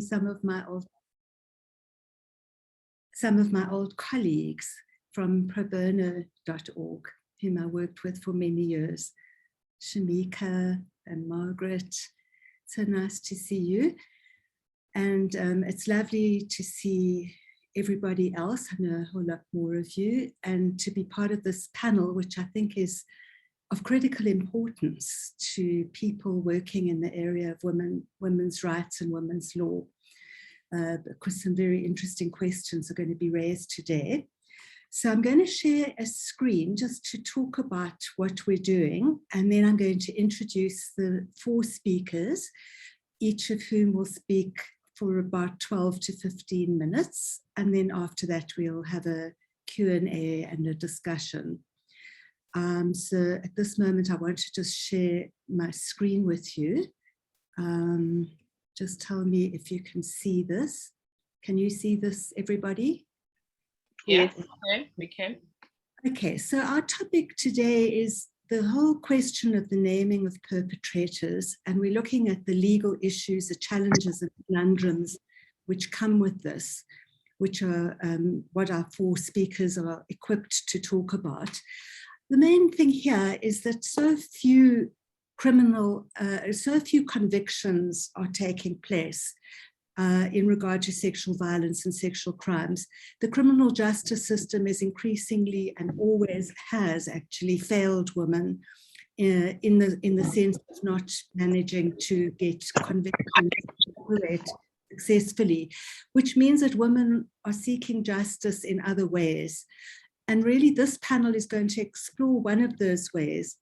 some of my old colleagues from probono.org, whom I worked with for many years, Shamika and Margaret. So nice to see you. And it's lovely to see everybody else. I know a whole lot more of you, and to be part of this panel, which I think is of critical importance to people working in the area of women's rights and women's law, because some very interesting questions are going to be raised today. So I'm going to share a screen just to talk about what we're doing, and then I'm going to introduce the 4 speakers, each of whom will speak for about 12 to 15 minutes. And then after that, we'll have a Q&A and a discussion. So at this moment, I want to just share my screen with you. Just tell me if you can see this. Can you see this, everybody? Yes, we can. Okay, so our topic today is the whole question of the naming of perpetrators, and we're looking at the legal issues, the challenges and conundrums which come with this, which are what our 4 speakers are equipped to talk about. The main thing here is that so few convictions are taking place in regard to sexual violence and sexual crimes. The criminal justice system is increasingly, and always has actually, failed women in the sense of not managing to get convictions successfully, which means that women are seeking justice in other ways. And really this panel is going to explore one of those ways,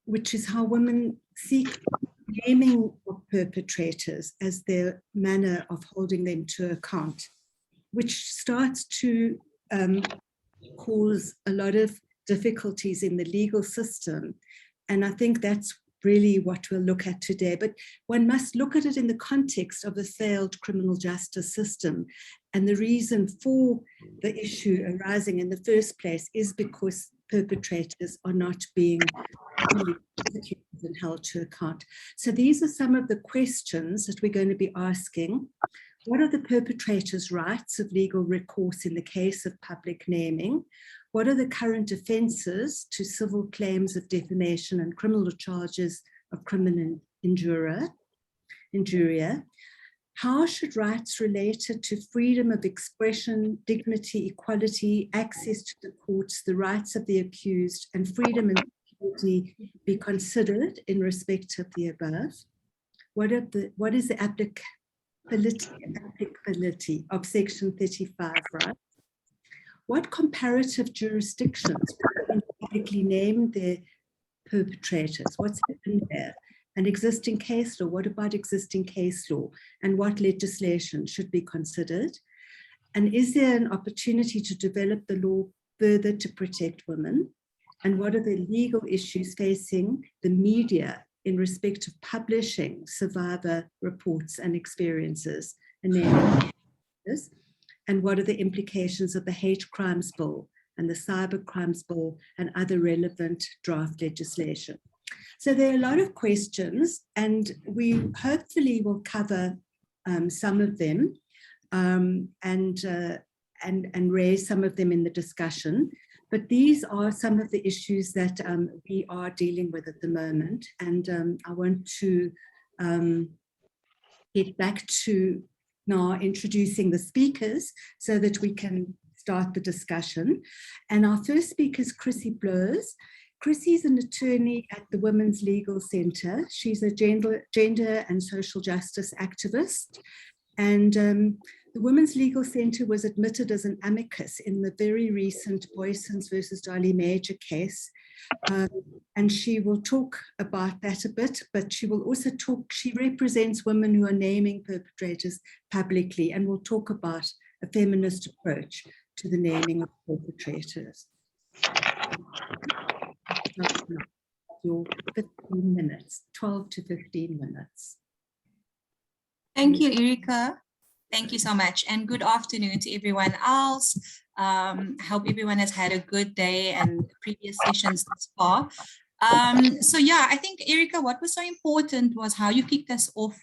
which is how women seek naming of perpetrators as their manner of holding them to account, which starts to cause a lot of difficulties in the legal system. And I think that's really what we'll look at today. But one must look at it in the context of a failed criminal justice system. And the reason for the issue arising in the first place is because perpetrators are not being prosecuted and held to account. So these are some of the questions that we're going to be asking. What are the perpetrators' rights of legal recourse in the case of public naming? What are the current offences to civil claims of defamation and criminal charges of criminal injuria? How should rights related to freedom of expression, dignity, equality, access to the courts, the rights of the accused, and freedom and security be considered in respect of the above? What is the applicability of Section 35 rights? What comparative jurisdictions publicly name their perpetrators? What's happened there? And existing case law, what about existing case law? And what legislation should be considered? And is there an opportunity to develop the law further to protect women? And what are the legal issues facing the media in respect of publishing survivor reports and experiences? And what are the implications of the Hate Crimes Bill and the Cyber Crimes Bill and other relevant draft legislation? So there are a lot of questions, and we hopefully will cover some of them and raise some of them in the discussion. But these are some of the issues that we are dealing with at the moment. And I want to get back to now introducing the speakers so that we can start the discussion. And our first speaker is Chrissy Blows. Chrissy is an attorney at the Women's Legal Centre. She's a gender and social justice activist. And the Women's Legal Centre was admitted as an amicus in the very recent Boysons versus Dolly Major case. And she will talk about that a bit, but she will also talk, she represents women who are naming perpetrators publicly, and will talk about a feminist approach to the naming of perpetrators. Your 15 minutes, 12 to 15 minutes. Thank you, Erika. Thank you so much. And good afternoon to everyone else. I hope everyone has had a good day and previous sessions thus far. So yeah, I think, Erica, what was so important was how you kicked us off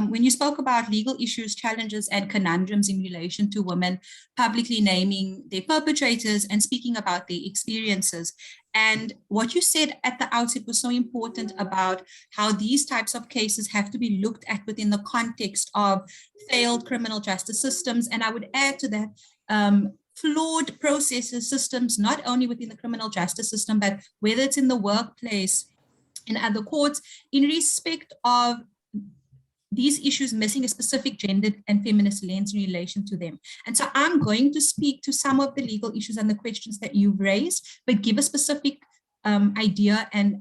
when you spoke about legal issues, challenges, and conundrums in relation to women publicly naming their perpetrators and speaking about their experiences. And what you said at the outset was so important about how these types of cases have to be looked at within the context of failed criminal justice systems. And I would add to that, flawed processes, systems, not only within the criminal justice system, but whether it's in the workplace, in other courts, in respect of these issues missing a specific gendered and feminist lens in relation to them. And so I'm going to speak to some of the legal issues and the questions that you've raised, but give a specific idea and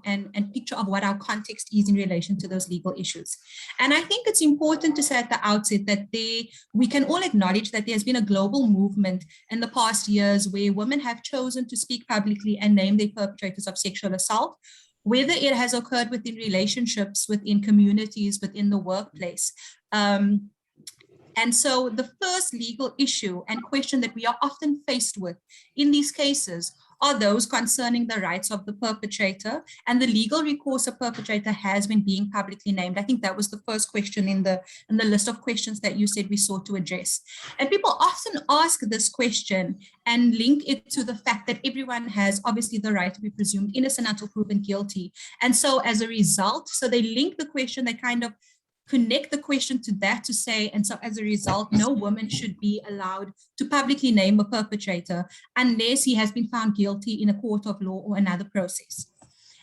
picture of what our context is in relation to those legal issues. And I think it's important to say at the outset that we can all acknowledge that there's been a global movement in the past years where women have chosen to speak publicly and name their perpetrators of sexual assault, whether it has occurred within relationships, within communities, within the workplace. And so the first legal issue and question that we are often faced with in these cases are those concerning the rights of the perpetrator and the legal recourse a perpetrator has when being publicly named. I think that was the first question in the list of questions that you said we sought to address. And people often ask this question and link it to the fact that everyone has obviously the right to be presumed innocent until proven guilty. And so as a result, so they link the question, they kind of connect the question to that to say, and so as a result, no woman should be allowed to publicly name a perpetrator unless he has been found guilty in a court of law or another process.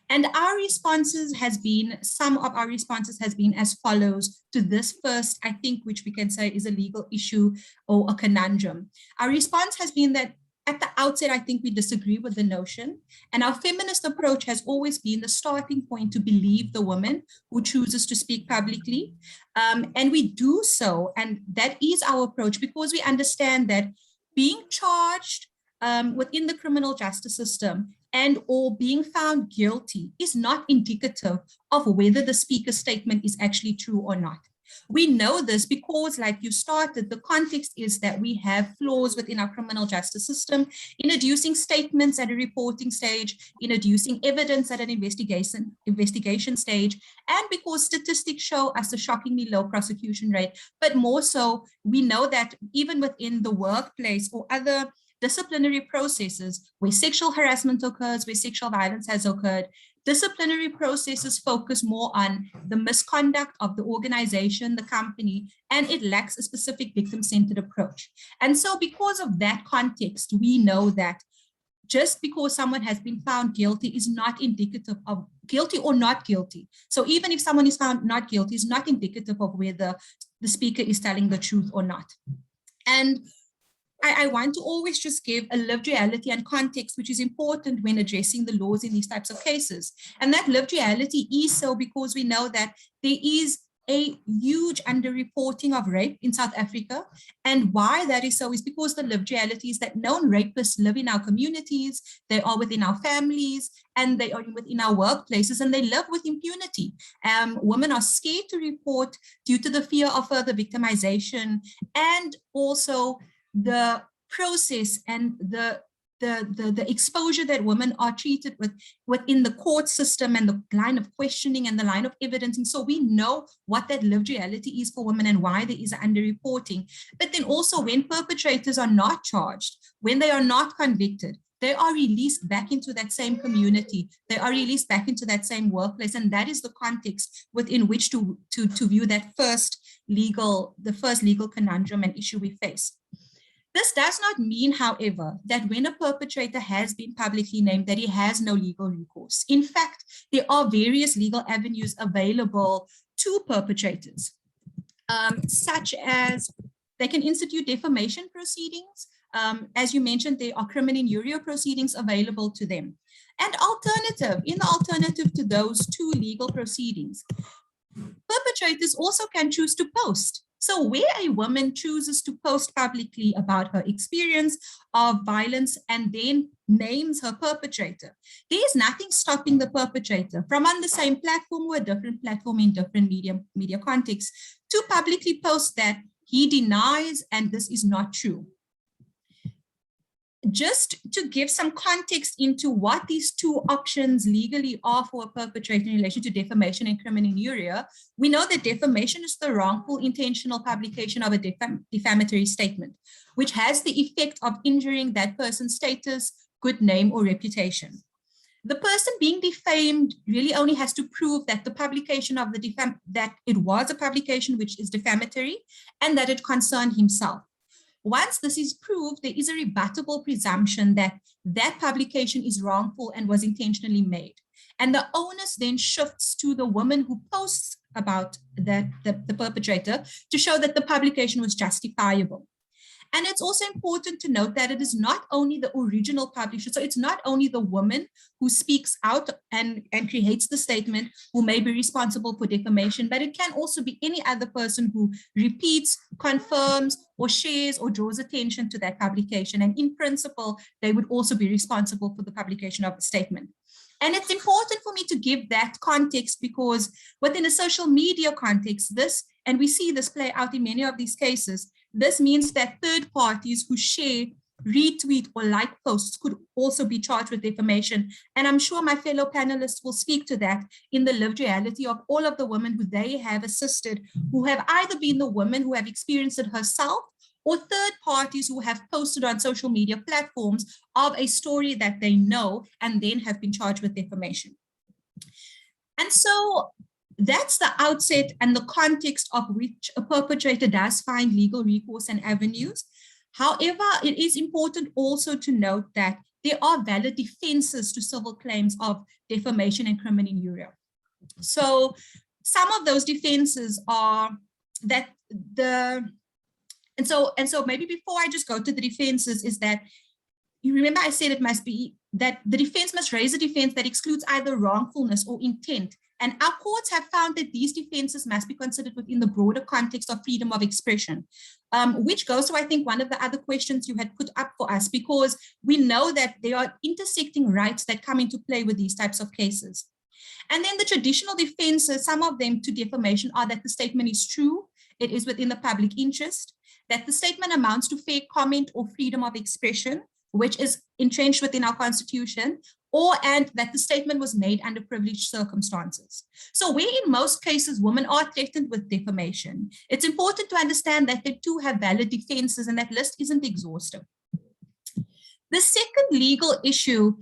And our responses has been, some of our responses has been as follows to this first, I think, which we can say is a legal issue or a conundrum. Our response has been that at the outset, I think we disagree with the notion, and our feminist approach has always been the starting point to believe the woman who chooses to speak publicly. And we do so, and that is our approach, because we understand that being charged within the criminal justice system and or being found guilty is not indicative of whether the speaker's statement is actually true or not. We know this because, like you started, the context is that we have flaws within our criminal justice system in adducing statements at a reporting stage, in adducing evidence at an investigation stage, and because statistics show us a shockingly low prosecution rate. But more so, we know that even within the workplace or other disciplinary processes where sexual harassment occurs, where sexual violence has occurred, disciplinary processes focus more on the misconduct of the organization, the company, and it lacks a specific victim-centered approach. And so because of that context, we know that just because someone has been found guilty is not indicative of guilty or not guilty. So even if someone is found not guilty, is not indicative of whether the speaker is telling the truth or not. And I want to always just give a lived reality and context, which is important when addressing the laws in these types of cases. And that lived reality is so because we know that there is a huge underreporting of rape in South Africa. And why that is so is because the lived reality is that known rapists live in our communities, they are within our families, and they are within our workplaces, and they live with impunity. Women are scared to report due to the fear of further victimization, and also the process and the exposure that women are treated with within the court system and the line of questioning and the line of evidence. And so we know what that lived reality is for women and why there is underreporting. But then also when perpetrators are not charged, when they are not convicted, they are released back into that same community. They are released back into that same workplace. And that is the context within which to view that first legal conundrum and issue we face. This does not mean, however, that when a perpetrator has been publicly named, that he has no legal recourse. In fact, there are various legal avenues available to perpetrators, such as they can institute defamation proceedings. As you mentioned, there are criminal injury proceedings available to them. And in the alternative to those two legal proceedings, perpetrators also can choose to post. So where a woman chooses to post publicly about her experience of violence and then names her perpetrator, there is nothing stopping the perpetrator from on the same platform or a different platform in different media contexts to publicly post that he denies and this is not true. just to give some context into what these two options legally are for a perpetrator in relation to defamation and criminal injuria, we know that defamation is the wrongful intentional publication of a defamatory statement, which has the effect of injuring that person's status, good name, or reputation. The person being defamed really only has to prove that the publication of that it was a publication which is defamatory and that it concerned himself. Once this is proved, there is a rebuttable presumption that that publication is wrongful and was intentionally made. And the onus then shifts to the woman who posts about that, the perpetrator, to show that the publication was justifiable. And it's also important to note that it is not only the original publisher, so it's not only the woman who speaks out and creates the statement who may be responsible for defamation, but it can also be any other person who repeats, confirms, or shares or draws attention to that publication. And in principle, they would also be responsible for the publication of the statement. And it's important for me to give that context because within a social media context, and we see this play out in many of these cases, this means that third parties who share, retweet, or like posts could also be charged with defamation. And I'm sure my fellow panelists will speak to that in the lived reality of all of the women who they have assisted, who have either been the women who have experienced it herself, or third parties who have posted on social media platforms of a story that they know and then have been charged with defamation. And so that's the outset and the context of which a perpetrator does find legal recourse and avenues. However, it is important also to note that there are valid defenses to civil claims of defamation and criminal injuria. So some of those defenses are that and so maybe before I just go to the defenses is that, you remember I said it must be that the defense must raise a defense that excludes either wrongfulness or intent. And our courts have found that these defenses must be considered within the broader context of freedom of expression, which goes to, I think, one of the other questions you had put up for us, because we know that there are intersecting rights that come into play with these types of cases. And then the traditional defenses, some of them to defamation, are that the statement is true, it is within the public interest, that the statement amounts to fair comment or freedom of expression, which is entrenched within our Constitution, and that the statement was made under privileged circumstances. So where in most cases women are threatened with defamation, it's important to understand that they too have valid defenses and that list isn't exhaustive. The second legal issue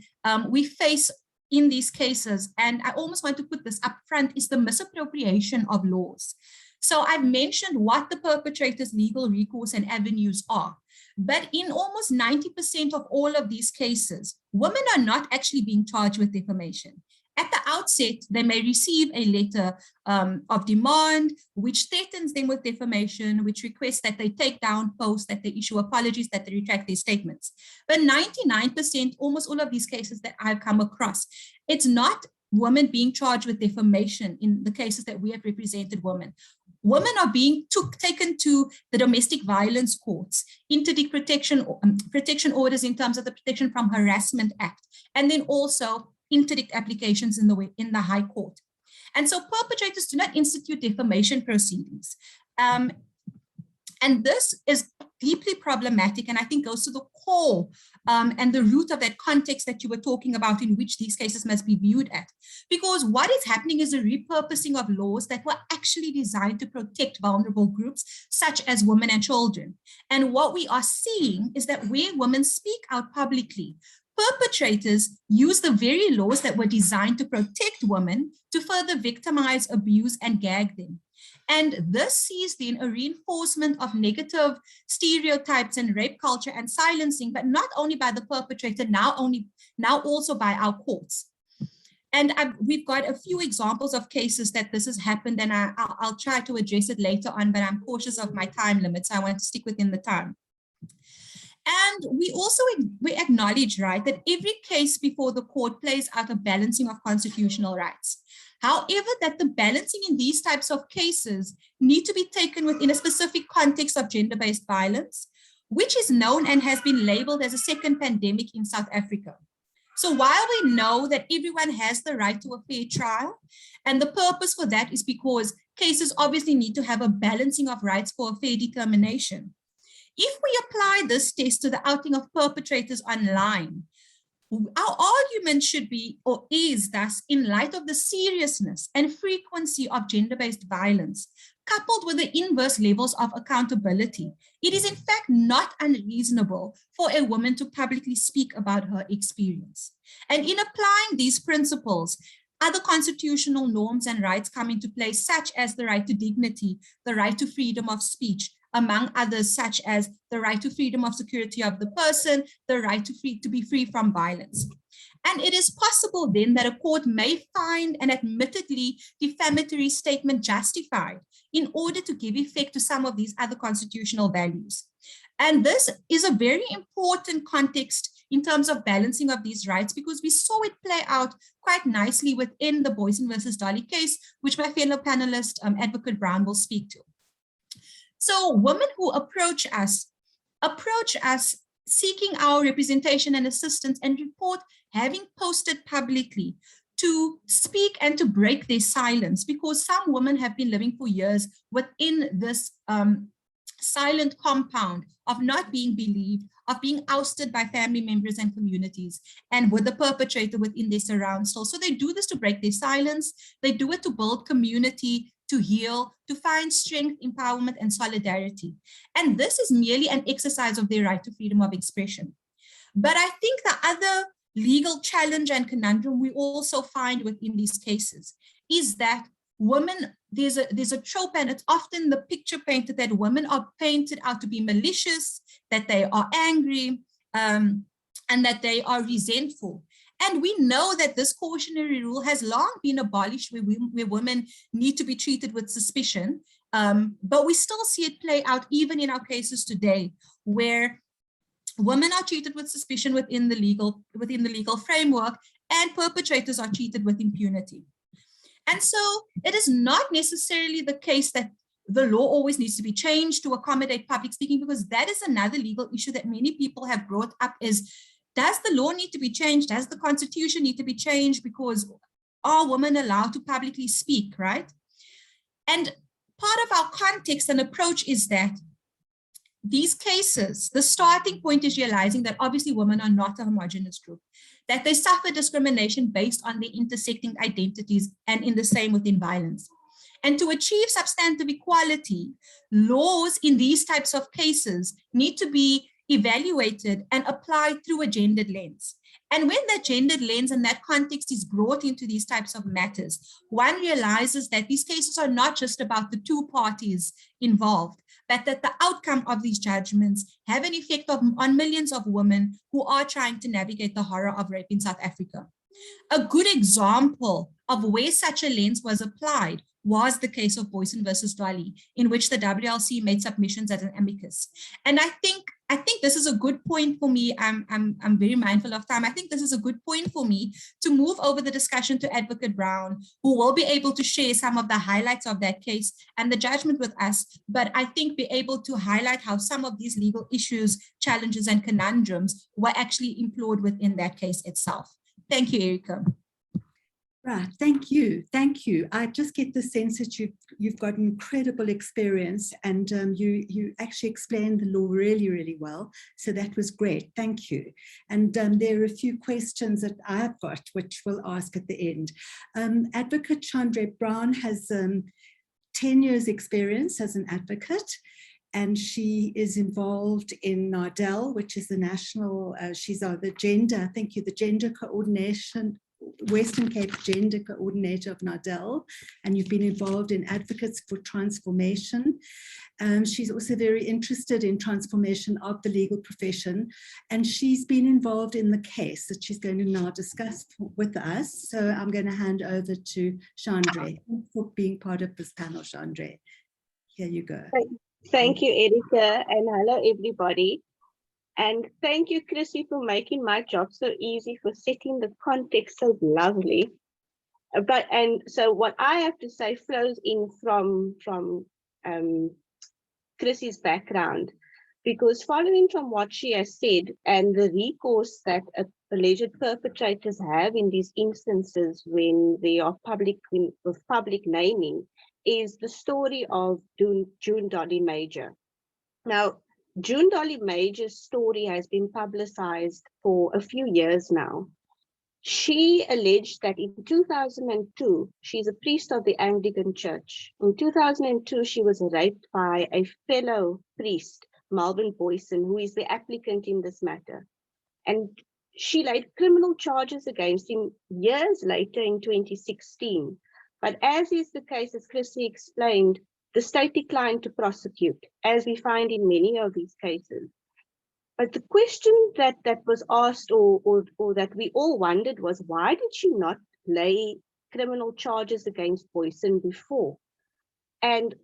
we face in these cases, and I almost want to put this up front, is the misappropriation of laws. So I've mentioned what the perpetrator's legal recourse and avenues are. But in almost 90% of all of these cases, women are not actually being charged with defamation. At the outset, they may receive a letter of demand, which threatens them with defamation, which requests that they take down posts, that they issue apologies, that they retract their statements. But 99%, almost all of these cases that I've come across, it's not women being charged with defamation in the cases that we have represented women. Women are being taken to the domestic violence courts, interdict protection orders in terms of the Protection from Harassment Act, and then also interdict applications in the High Court. And so perpetrators do not institute defamation proceedings. And this is deeply problematic, and I think goes to the core and the root of that context that you were talking about, in which these cases must be viewed at. Because what is happening is a repurposing of laws that were actually designed to protect vulnerable groups, such as women and children. And what we are seeing is that where women speak out publicly, perpetrators use the very laws that were designed to protect women to further victimize, abuse, and gag them. And this sees then a reinforcement of negative stereotypes and rape culture and silencing, but not only by the perpetrator, now also by our courts. And we've got a few examples of cases that this has happened, and I'll try to address it later on, but I'm cautious of my time limits. So I want to stick within the time. And we acknowledge, right, that every case before the court plays out a balancing of constitutional rights. However, that the balancing in these types of cases need to be taken within a specific context of gender-based violence, which is known and has been labeled as a second pandemic in South Africa. So while we know that everyone has the right to a fair trial, and the purpose for that is because cases obviously need to have a balancing of rights for a fair determination, If we apply this test to the outing of perpetrators online, our argument should be, or is thus, in light of the seriousness and frequency of gender-based violence, coupled with the inverse levels of accountability, it is in fact not unreasonable for a woman to publicly speak about her experience. And in applying these principles, other constitutional norms and rights come into play, such as the right to dignity, the right to freedom of speech, among others, such as the right to freedom of security of the person, the right to be free from violence. And it is possible then that a court may find an admittedly defamatory statement justified in order to give effect to some of these other constitutional values. And this is a very important context in terms of balancing of these rights, because we saw it play out quite nicely within the Boyson versus Dolly case, which my fellow panelist, Advocate Brown, will speak to. So women who approach us seeking our representation and assistance and report having posted publicly to speak and to break their silence, because some women have been living for years within this silent compound of not being believed, of being ousted by family members and communities, and with the perpetrator within their surrounds. So they do this to break their silence. They do it to build community, to heal, to find strength, empowerment, and solidarity. And this is merely an exercise of their right to freedom of expression. But I think the other legal challenge and conundrum we also find within these cases is that women, there's a trope, and it's often the picture painted that women are painted out to be malicious, that they are angry, and that they are resentful. And we know that this cautionary rule has long been abolished, where women need to be treated with suspicion, but we still see it play out even in our cases today, where women are treated with suspicion within the legal framework, and perpetrators are treated with impunity. And so it is not necessarily the case that the law always needs to be changed to accommodate public speaking, because that is another legal issue that many people have brought up is, does the law need to be changed? Does the constitution need to be changed? Because are women allowed to publicly speak, right? And part of our context and approach is that these cases, the starting point is realizing that obviously women are not a homogeneous group, that they suffer discrimination based on their intersecting identities, and in the same within violence. And to achieve substantive equality, laws in these types of cases need to be evaluated and applied through a gendered lens. And when that gendered lens and that context is brought into these types of matters, one realizes that these cases are not just about the two parties involved, but that the outcome of these judgments have an effect on millions of women who are trying to navigate the horror of rape in South Africa. A good example of where such a lens was applied was the case of Boyson versus Dolly, in which the WLC made submissions as an amicus. And I think this is a good point for me. I'm very mindful of time. I think this is a good point for me to move over the discussion to Advocate Brown, who will be able to share some of the highlights of that case and the judgment with us, but I think be able to highlight how some of these legal issues, challenges, and conundrums were actually employed within that case itself. Thank you, Erica. Right, thank you, thank you. I just get the sense that you've got incredible experience, and you actually explained the law really, really well. So that was great, thank you. And there are a few questions that I've got, which we'll ask at the end. Advocate Chandra Brown has 10 years experience as an advocate, and she is involved in NARDEL, which is the national, she's the gender, thank you, the gender coordination, Western Cape Gender Coordinator of NARDEL, and you've been involved in Advocates for Transformation. She's also very interested in transformation of the legal profession, and she's been involved in the case that she's going to now discuss with us. So I'm going to hand over to Chandra. Thanks for being part of this panel, Chandra. Here you go. Thank you, Erica, and hello, everybody. And thank you, Chrissy, for making my job so easy, for setting the context so lovely. And so what I have to say flows in from Chrissy's background, because following from what she has said and the recourse that alleged perpetrators have in these instances when they are with public naming, is the story of June Dolly Major. Now, June Dolly Major's story has been publicized for a few years now. She alleged that in 2002, she's a priest of the Anglican Church. In 2002, she was raped by a fellow priest, Malvin Boyson, who is the applicant in this matter. And she laid criminal charges against him years later in 2016. But as is the case, as Chrissy explained, the state declined to prosecute, as we find in many of these cases. But the question that was asked or that we all wondered was, why did she not lay criminal charges against Boyson before? And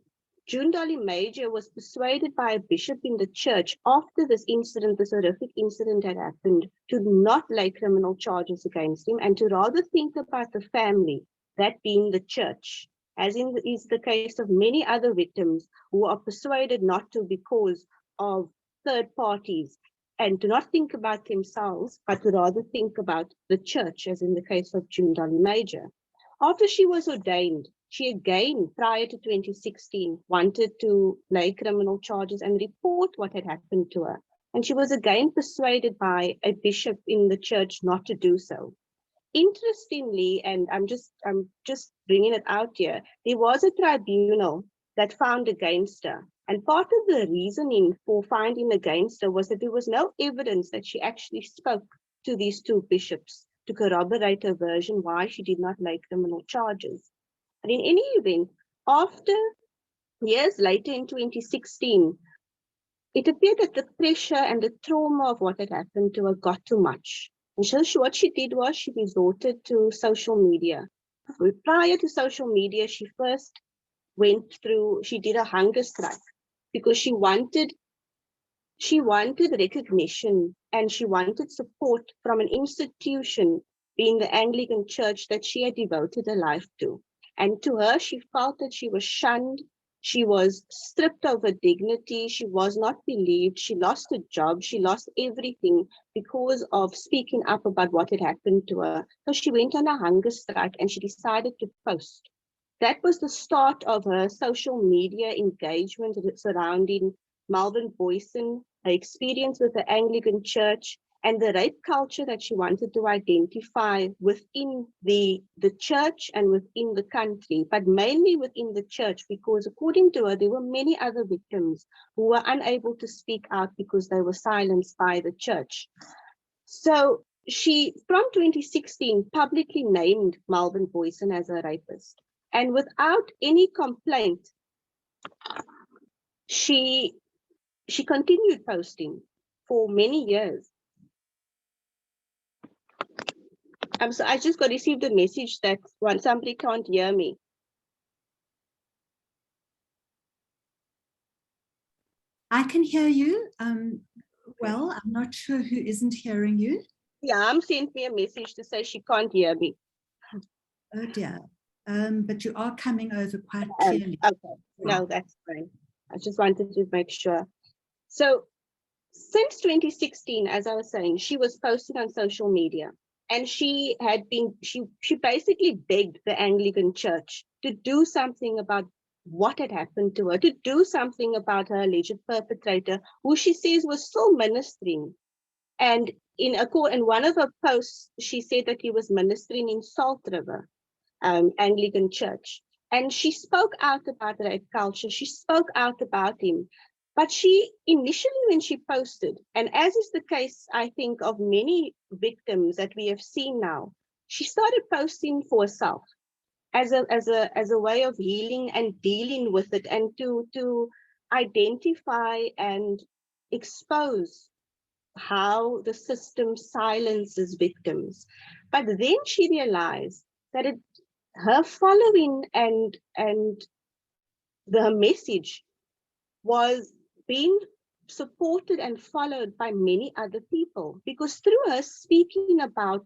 June Dolly Major was persuaded by a bishop in the church after this incident, this horrific incident had happened, to not lay criminal charges against him and to rather think about the family, that being the church, as is the case of many other victims who are persuaded not to because of third parties, and to not think about themselves, but to rather think about the church, as in the case of June Dolly Major. After she was ordained, she again, prior to 2016, wanted to lay criminal charges and report what had happened to her. And she was again persuaded by a bishop in the church not to do so. Interestingly, and I'm just bringing it out here, there was a tribunal that found against her. And part of the reasoning for finding against her was that there was no evidence that she actually spoke to these two bishops to corroborate her version why she did not lay criminal charges. But in any event, after years later in 2016, it appeared that the pressure and the trauma of what had happened to her got too much. And so what she did was she resorted to social media. Prior to social media, she first she did a hunger strike because she wanted recognition and she wanted support from an institution, being the Anglican Church, that she had devoted her life to. And to her, she felt that she was shunned, she was stripped of her dignity, she was not believed, she lost her job, she lost everything because of speaking up about what had happened to her. So she went on a hunger strike and she decided to post. That was the start of her social media engagement surrounding Malvin Boyson, her experience with the Anglican Church, and the rape culture that she wanted to identify within the church and within the country, but mainly within the church, because according to her, there were many other victims who were unable to speak out because they were silenced by the church. So she, from 2016, publicly named Malvin Boyson as a rapist. And without any complaint, she continued posting for many years. So I just got received a message that somebody can't hear me. I can hear you. Well, I'm not sure who isn't hearing you. Yeah, sent me a message to say she can't hear me. Oh dear. But you are coming over quite clearly. Okay, no, that's fine. I just wanted to make sure. So since 2016, as I was saying, she was posting on social media, and she basically begged the Anglican Church to do something about what had happened to her, to do something about her alleged perpetrator, who she says was still ministering. And in one of her posts, she said that he was ministering in Salt River Anglican Church. And she spoke out about rape culture. She spoke out about him. But she initially, when she posted, and as is the case, I think, of many victims that we have seen now, she started posting for herself as a way of healing and dealing with it, and to identify and expose how the system silences victims. But then she realized that her following and the message was being supported and followed by many other people, because through her speaking about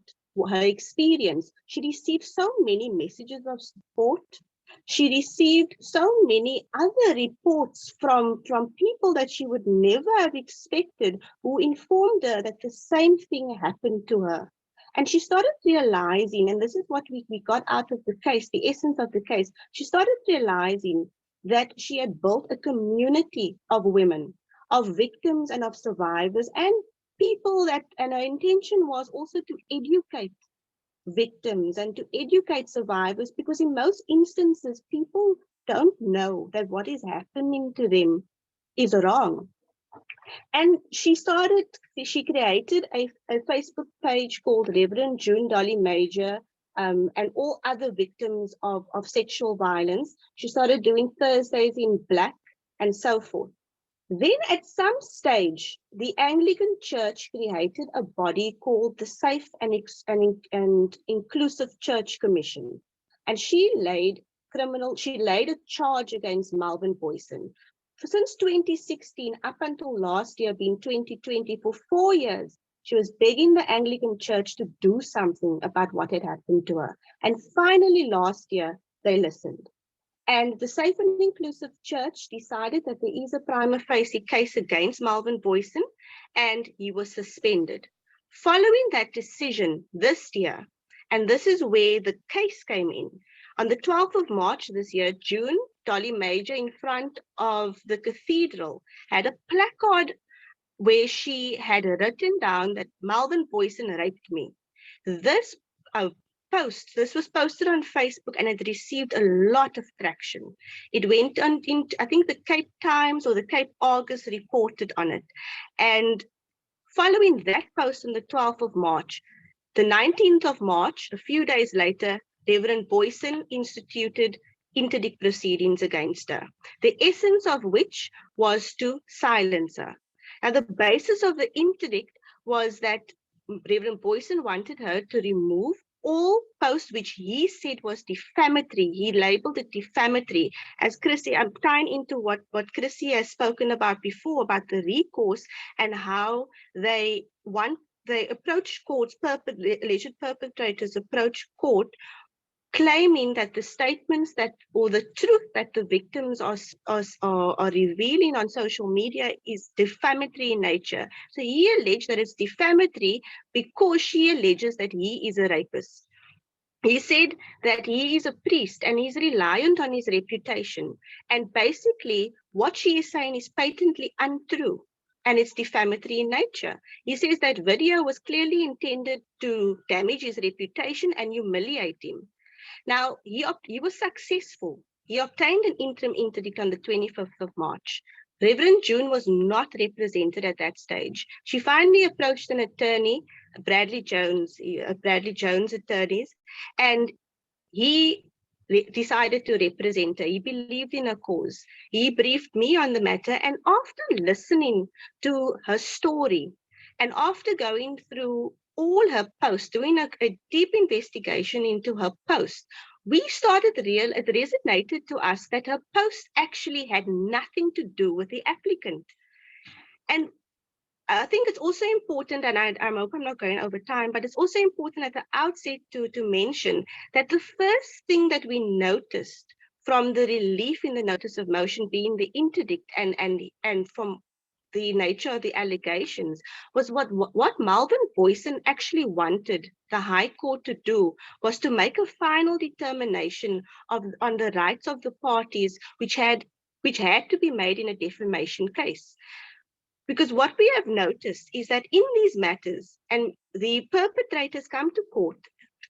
her experience, she received so many messages of support. She received so many other reports from people that she would never have expected, who informed her that the same thing happened to her. And she started realizing, and this is what we got out of the case, the essence of the case, she started realizing that she had built a community of women, of victims and of survivors and people and our intention was also to educate victims and to educate survivors, because in most instances, people don't know that what is happening to them is wrong. And she created a Facebook page called Reverend June Dolly Major, and all other victims of sexual violence. She started doing Thursdays in Black and so forth. Then at some stage, the Anglican Church created a body called the Safe and Inclusive Church Commission. And she laid a charge against Melvin Boyson. Since 2016, up until last year, being 2020, for 4 years, she was begging the Anglican Church to do something about what had happened to her. And finally, last year, they listened. And the Safe and Inclusive Church decided that there is a prima facie case against Melvin Boyson, and he was suspended. Following that decision this year, and this is where the case came in, on the 12th of March this year, June Dolly Major, in front of the cathedral, had a placard where she had written down that Melvin Boyson raped me. This was posted on Facebook, and it received a lot of traction. It went on into, I think, the Cape Times or the Cape Argus reported on it. And following that post on the 12th of March, the 19th of March, a few days later, Reverend Boyson instituted interdict proceedings against her, the essence of which was to silence her. Now, the basis of the interdict was that Reverend Boyson wanted her to remove all posts which he said was defamatory. He labeled it defamatory. As Chrissy, I'm tying into what Chrissy has spoken about before, about the recourse and how they approach courts, alleged perpetrators approach court, claiming that the statements or the truth that the victims are revealing on social media is defamatory in nature. So he alleged that it's defamatory because she alleges that he is a rapist. He said that he is a priest and he's reliant on his reputation. And basically, what she is saying is patently untrue, and it's defamatory in nature. He says that video was clearly intended to damage his reputation and humiliate him. Now, he was successful. He obtained an interim interdict on the 25th of March. Reverend June was not represented at that stage. She finally approached an attorney, Bradley Jones attorneys, and he decided to represent her. He believed in her cause. He briefed me on the matter, and after listening to her story, and after going through all her posts, doing a deep investigation into her posts, it resonated to us that her post actually had nothing to do with the applicant. And I think it's also important, and I hope I'm not going over time, but it's also important at the outset to mention that the first thing that we noticed from the relief in the notice of motion being the interdict and from the nature of the allegations was what Melvin Boyson actually wanted the High Court to do was to make a final determination on the rights of the parties which had to be made in a defamation case. Because what we have noticed is that in these matters, and the perpetrators come to court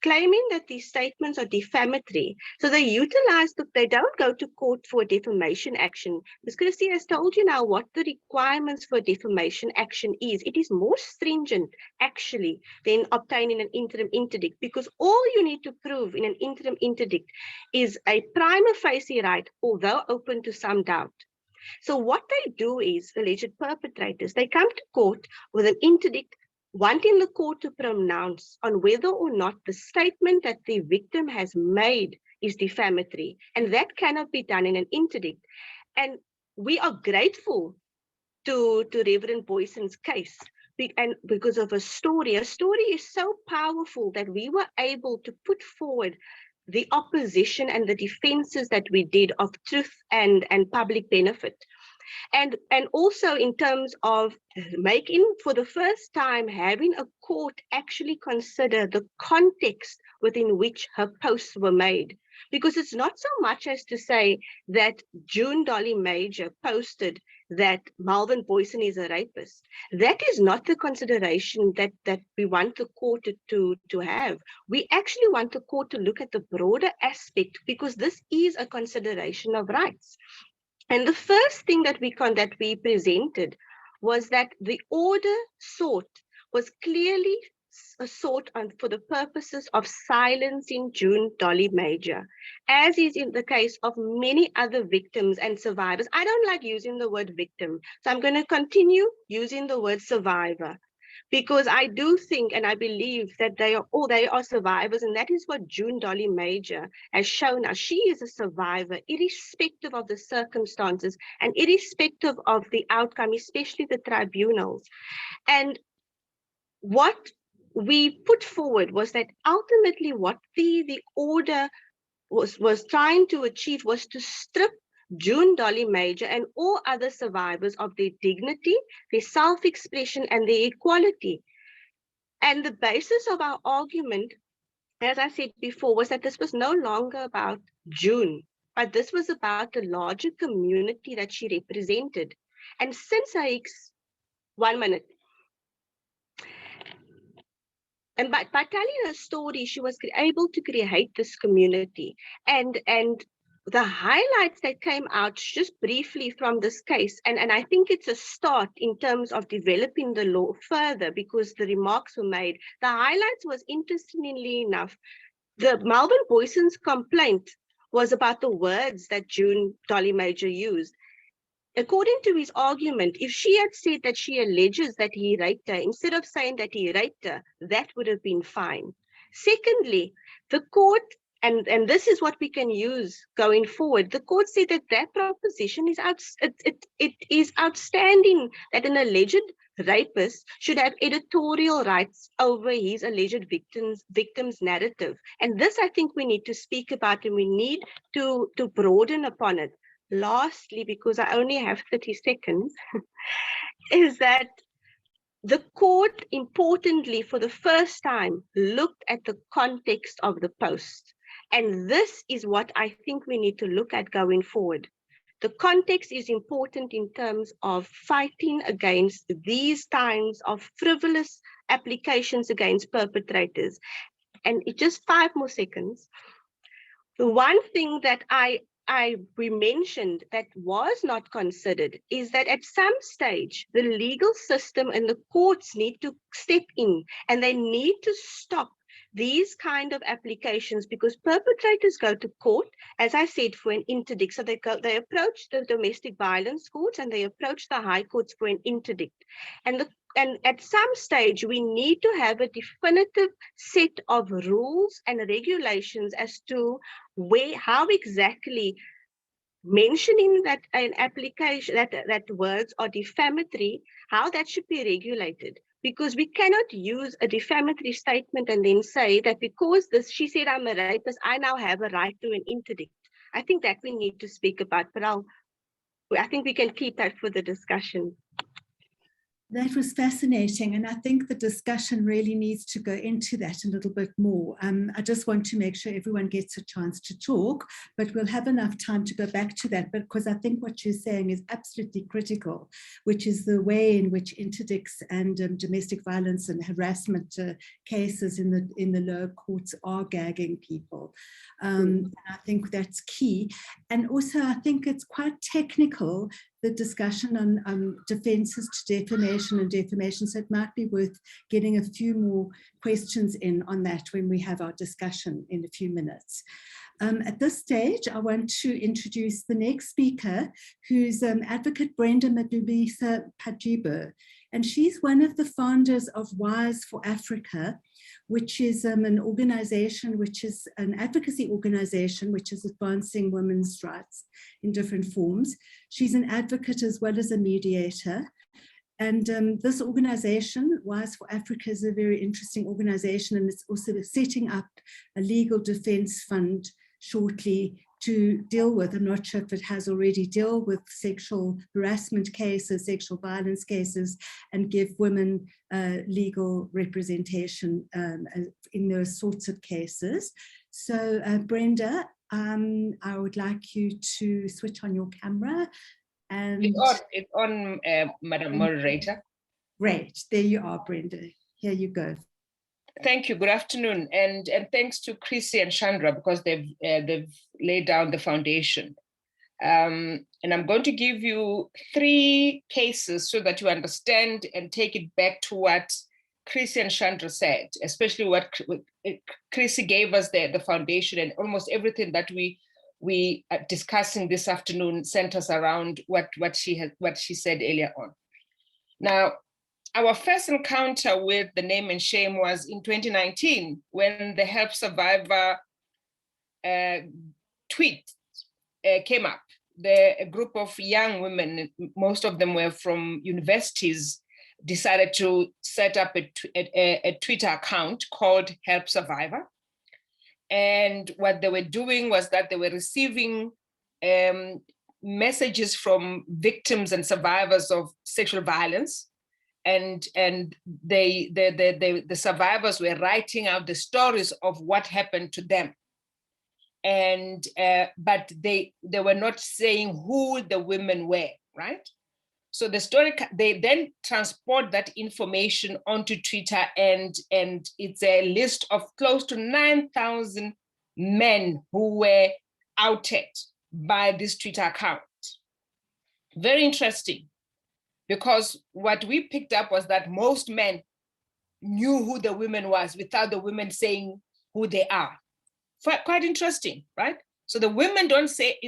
claiming that these statements are defamatory. So they don't go to court for a defamation action. Because Christy has told you now what the requirements for defamation action is. It is more stringent, actually, than obtaining an interim interdict, because all you need to prove in an interim interdict is a prima facie right, although open to some doubt. So what they do is, alleged perpetrators, they come to court with an interdict, wanting the court to pronounce on whether or not the statement that the victim has made is defamatory. And that cannot be done in an interdict. And we are grateful to Reverend Boyson's case, and because of a story is so powerful that we were able to put forward the opposition and the defenses that we did of truth and public benefit. And also in terms of making, for the first time, having a court actually consider the context within which her posts were made. Because it's not so much as to say that June Dolly Major posted that Melvin Boyson is a rapist. That is not the consideration that we want the court to have. We actually want the court to look at the broader aspect, because this is a consideration of rights. And the first thing that we presented was that the order sought was clearly sought for the purposes of silencing June Dolly Major, as is in the case of many other victims and survivors. I don't like using the word victim, so I'm going to continue using the word survivor, because I do think and I believe that they are survivors, and that is what June Dolly Major has shown us. She is a survivor, irrespective of the circumstances and irrespective of the outcome, especially the tribunals. And what we put forward was that ultimately what the order was trying to achieve was to strip June Dolly Major and all other survivors of their dignity, their self-expression, and their equality. And the basis of our argument, as I said before, was that this was no longer about June, but this was about the larger community that she represented. And since one minute. And by telling her story, she was able to create this community. And the highlights that came out just briefly from this case, and I think it's a start in terms of developing the law further, because the remarks were made. The highlights was, interestingly enough, the Melvin Boyson's complaint was about the words that June Dolly Major used. According to his argument, if she had said that she alleges that he raped her, instead of saying that he raped her, that would have been fine. Secondly, the court, and this is what we can use going forward, the court said that proposition is it is outstanding, that an alleged rapist should have editorial rights over his alleged victim's narrative. And this, I think, we need to speak about, and we need to broaden upon it. Lastly, because I only have 30 seconds, is that the court, importantly, for the first time, looked at the context of the post. And this is what I think we need to look at going forward. The context is important in terms of fighting against these kinds of frivolous applications against perpetrators. And just 5 more seconds. The one thing that we mentioned that was not considered is that at some stage, the legal system and the courts need to step in, and they need to stop these kind of applications, because perpetrators go to court, as I said, for an interdict. So they approach the domestic violence courts and they approach the high courts for an interdict. And at some stage, we need to have a definitive set of rules and regulations as to how exactly mentioning that an application, that words are defamatory, how that should be regulated. Because we cannot use a defamatory statement and then say that because she said I'm a rapist, I now have a right to an interdict. I think that we need to speak about, but I think we can keep that for the discussion. That was fascinating, and I think the discussion really needs to go into that a little bit more. I just want to make sure everyone gets a chance to talk, but we'll have enough time to go back to that, because I think what you're saying is absolutely critical, which is the way in which interdicts and domestic violence and harassment cases in the lower courts are gagging people. And I think that's key. And also, I think it's quite technical, the discussion on defences to defamation and defamation. So it might be worth getting a few more questions in on that when we have our discussion in a few minutes. At this stage, I want to introduce the next speaker, who's Advocate Brenda Madubisa Pajibo. And she's one of the founders of Wise for Africa, which is an organization, which is an advocacy organization, which is advancing women's rights in different forms. She's an advocate as well as a mediator. And this organization, Wise for Africa, is a very interesting organization, and it's also setting up a legal defense fund shortly to deal with, I'm not sure if it has already, deal with sexual harassment cases, sexual violence cases, and give women legal representation in those sorts of cases. So Brenda, I would like you to switch on your camera And it's on Madam Moderator. Great, there you are, Brenda. Here you go. Thank you. Good afternoon, and thanks to Chrissy and Chandra, because they've laid down the foundation. And I'm going to give you 3 cases so that you understand and take it back to what Chrissy and Chandra said, especially what Chrissy gave us the foundation, and almost everything that we are discussing this afternoon centers around what she said earlier on. Now, our first encounter with the name and shame was in 2019, when the Help Survivor tweet came up. A group of young women, most of them were from universities, decided to set up a Twitter account called Help Survivor. And what they were doing was that they were receiving messages from victims and survivors of sexual violence. And the survivors were writing out the stories of what happened to them. And but they were not saying who the women were, right? So the story, they then transport that information onto Twitter, and it's a list of close to 9,000 men who were outed by this Twitter account. Very interesting, because what we picked up was that most men knew who the women was without the women saying who they are. Quite interesting, right? So the women don't say,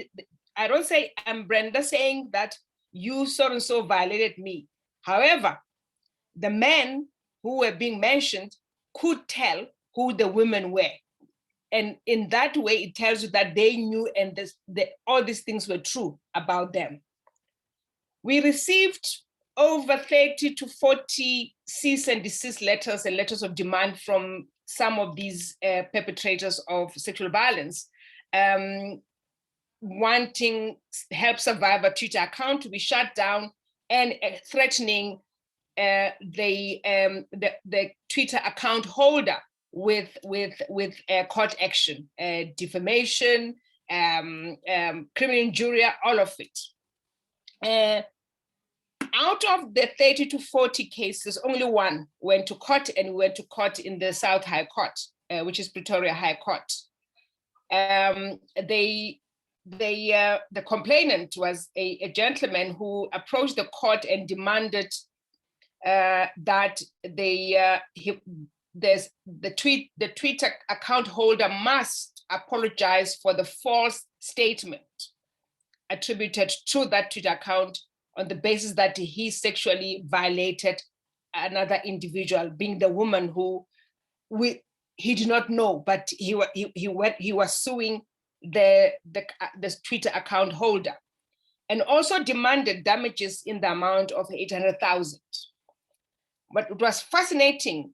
I don't say, I'm Brenda saying that you so-and-so violated me. However, the men who were being mentioned could tell who the women were. And in that way, it tells you that they knew, and all these things were true about them. We received over 30 to 40 cease and desist letters and letters of demand from some of these perpetrators of sexual violence, wanting Help Survivor Twitter account to be shut down, and threatening the Twitter account holder with court action, defamation, criminal injury, all of it. Out of the 30 to 40 cases, only one went to court, and went to court in the South High Court, which is Pretoria High Court. The complainant was a gentleman who approached the court and demanded that the Twitter account holder must apologize for the false statement attributed to that Twitter account, on the basis that he sexually violated another individual, being the woman who he did not know, but he was suing the Twitter account holder, and also demanded damages in the amount of 800,000. But it was fascinating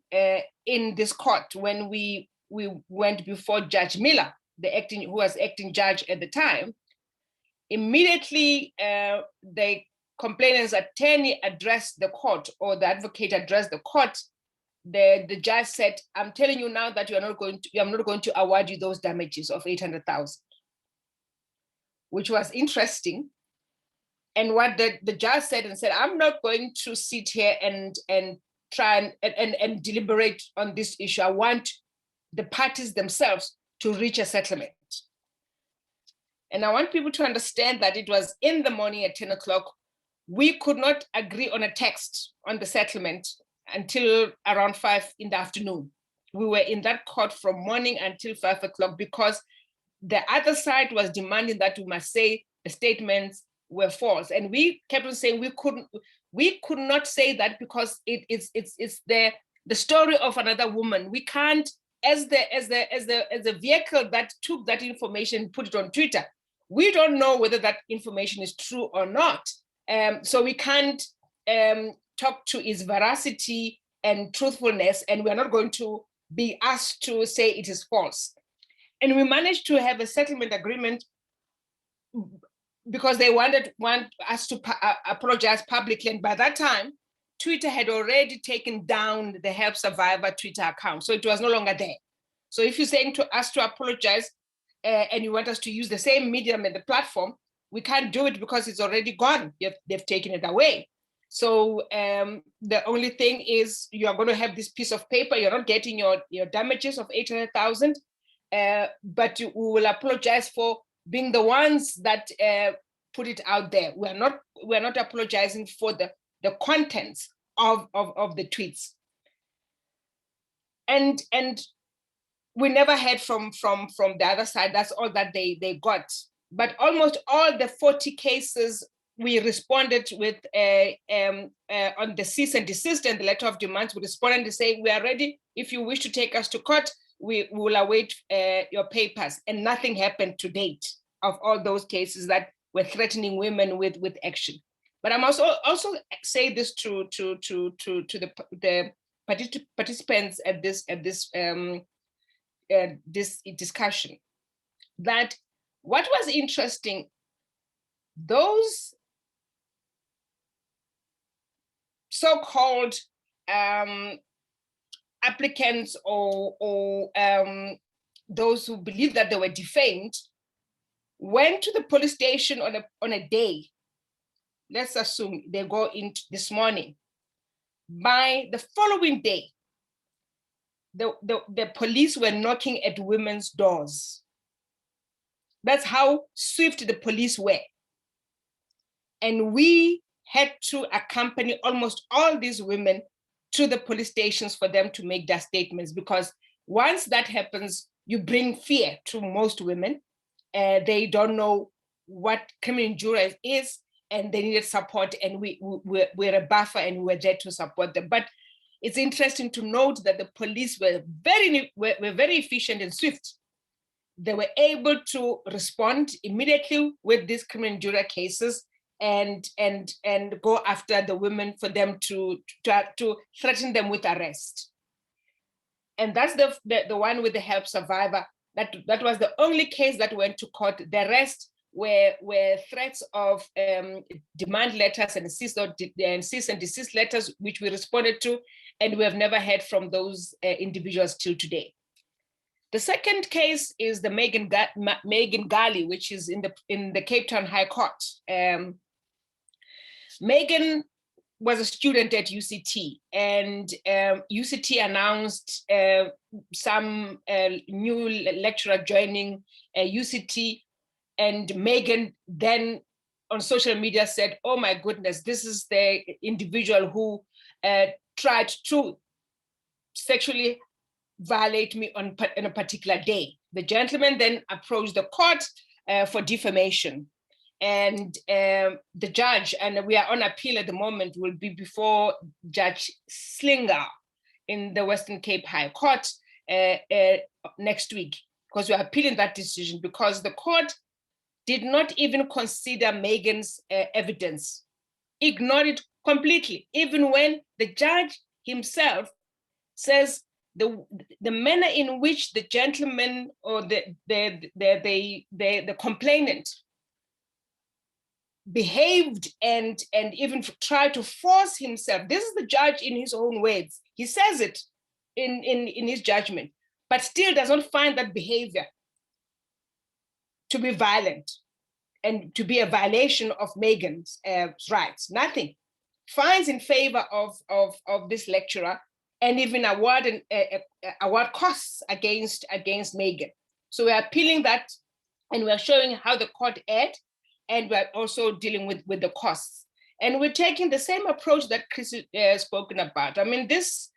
in this court when we went before Judge Miller, who was acting judge at the time. Immediately, the complainant's attorney addressed the court, or the advocate addressed the court. The judge said, "I'm telling you now that I'm not going to award you those damages of 800,000," which was interesting. And what the judge said, "I'm not going to sit here and try and deliberate on this issue. I want the parties themselves to reach a settlement." And I want people to understand that it was in the morning at 10 o'clock. We could not agree on a text on the settlement until around 5 in the afternoon. We were in that court from morning until 5 o'clock, because the other side was demanding that we must say the statements were false. And we kept on saying we could not say that, because it's the story of another woman. We can't, as the vehicle that took that information and put it on Twitter, we don't know whether that information is true or not. So we can't talk to its veracity and truthfulness, and we're not going to be asked to say it is false. And we managed to have a settlement agreement, because they want us to apologize publicly. And by that time, Twitter had already taken down the Help Survivor Twitter account, so it was no longer there. So if you're saying to us to apologize, and you want us to use the same medium and the platform, we can't do it because it's already gone. They've taken it away. So the only thing is you are going to have this piece of paper. You're not getting your damages of 800,000, but we will apologize for being the ones that put it out there. We're not apologizing for the contents of the tweets. And we never heard from the other side. That's all that they got. But almost all the 40 cases, we responded with on the cease and desist and the letter of demands. We responded to say, we are ready. If you wish to take us to court, we will await your papers. And nothing happened to date of all those cases that were threatening women with action. But I must also say this to the participants at this discussion, that what was interesting, those so-called applicants or those who believe that they were defamed went to the police station on a day. Let's assume they go in this morning. By the following day, the police were knocking at women's doors. That's how swift the police were. And we had to accompany almost all these women to the police stations for them to make their statements, because once that happens, you bring fear to most women. They don't know what criminal injury is, and they needed support, and we're a buffer and we're there to support them. But it's interesting to note that the police were very efficient and swift. They were able to respond immediately with these criminal injury cases and go after the women for them to threaten them with arrest. And that's the one with the help survivor. That was the only case that went to court. The rest were threats of demand letters and cease and desist letters, which we responded to, and we have never heard from those individuals till today. The second case is the Megan Gali, which is in the Cape Town High Court. Megan was a student at UCT, and UCT announced some new lecturer joining UCT, and Megan then on social media said, oh my goodness, this is the individual who tried to sexually violate me on a particular day. The gentleman then approached the court for defamation. And the judge, and we are on appeal at the moment, will be before Judge Slinger in the Western Cape High Court next week, because we are appealing that decision because the court did not even consider Megan's evidence, ignored it completely, even when the judge himself says the manner in which the gentleman or the complainant behaved and even tried to force himself. This is the judge in his own words. He says it in his judgment, but still does not find that behavior to be violent and to be a violation of Megan's rights. Nothing. Finds in favor of this lecturer, and even award costs against Megan. So we're appealing that, and we're showing how the court erred, and we're also dealing with the costs. And we're taking the same approach that Chris has spoken about. I mean, this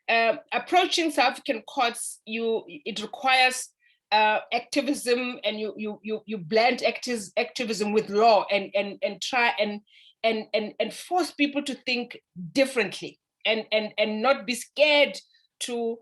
approaching South African courts, it requires activism, and you blend activism with law and try and force people to think differently and not be scared to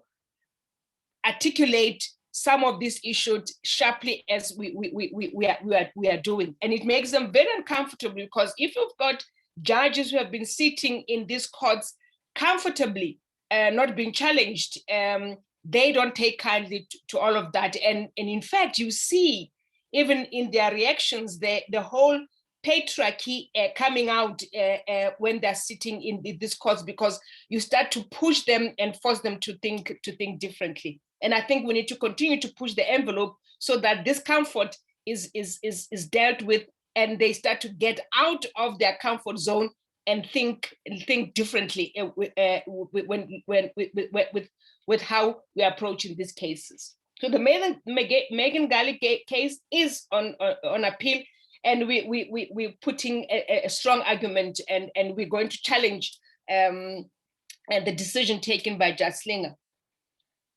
articulate some of these issues sharply as we are doing. And it makes them very uncomfortable, because if you've got judges who have been sitting in these courts comfortably, not being challenged, they don't take kindly to all of that. And in fact, you see, even in their reactions, the whole patriarchy coming out when they're sitting in these courts, because you start to push them and force them to think differently. And I think we need to continue to push the envelope so that discomfort is dealt with and they start to get out of their comfort zone and think differently with how we are approaching these cases. So the Megan Galley case is on appeal, and we're putting a strong argument, and we're going to challenge the decision taken by Judge Slinger.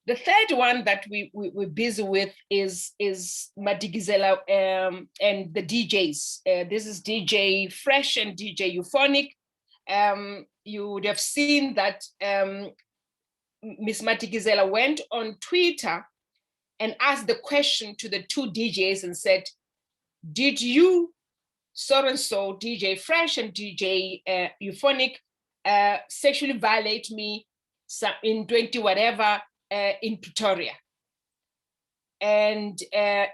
The third one that we're busy with is Madikizela and the DJs. This is DJ Fresh and DJ Euphonic. You would have seen that Ms. Madikizela went on Twitter and asked the question to the two DJs and said, did you, so-and-so, DJ Fresh and DJ Euphonic, sexually violate me in 20 whatever in Pretoria? And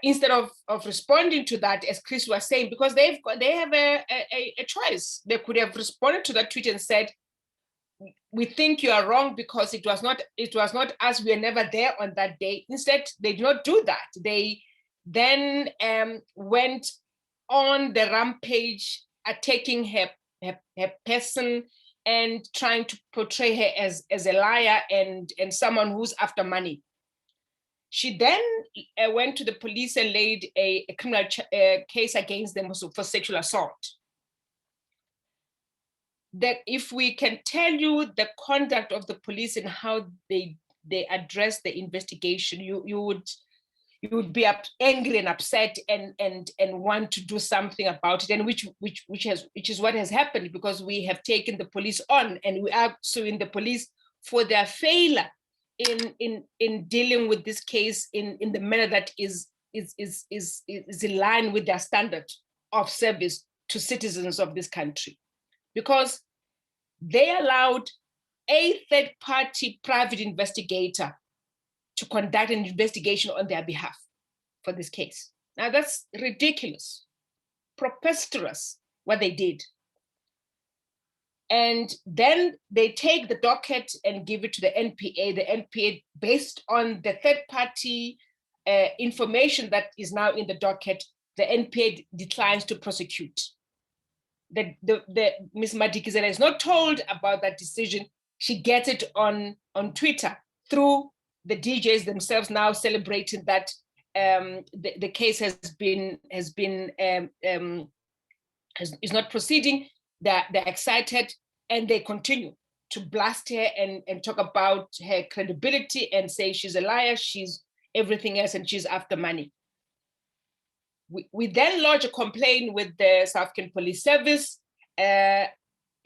instead of responding to that, as Chris was saying, because they have a choice. They could have responded to that tweet and said, we think you are wrong because it was not us, we were never there on that day. Instead, they did not do that. They then went on the rampage, attacking her person and trying to portray her as a liar and someone who's after money. She then went to the police and laid a criminal case against them for sexual assault. That if we can tell you the conduct of the police and how they address the investigation, you would be angry and upset and want to do something about it, and which is what has happened, because we have taken the police on and we are suing the police for their failure in dealing with this case in the manner that is in line with their standard of service to citizens of this country. Because they allowed a third-party private investigator to conduct an investigation on their behalf for this case. Now that's ridiculous, preposterous what they did. And then they take the docket and give it to the NPA. The NPA, based on the third-party information that is now in the docket, the NPA declines to prosecute. Ms. Madikizela is not told about that decision. She gets it on Twitter through the DJs themselves, now celebrating that the case is not proceeding. They're excited, and they continue to blast her and talk about her credibility and say she's a liar, she's everything else, and she's after money. We then lodge a complaint with the South African Police Service, and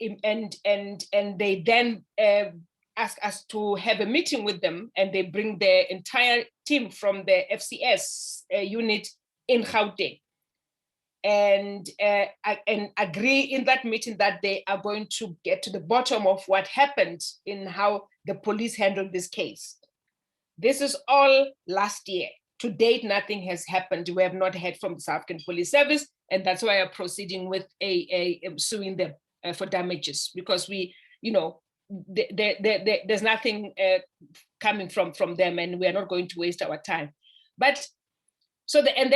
they then ask us to have a meeting with them, and they bring the entire team from the FCS unit in Gauteng, and agree in that meeting that they are going to get to the bottom of what happened in how the police handled this case. This is all last year. To date, nothing has happened. We have not heard from the South African Police Service, and that's why I'm proceeding with suing them for damages, because there's nothing coming from them, and we are not going to waste our time. But then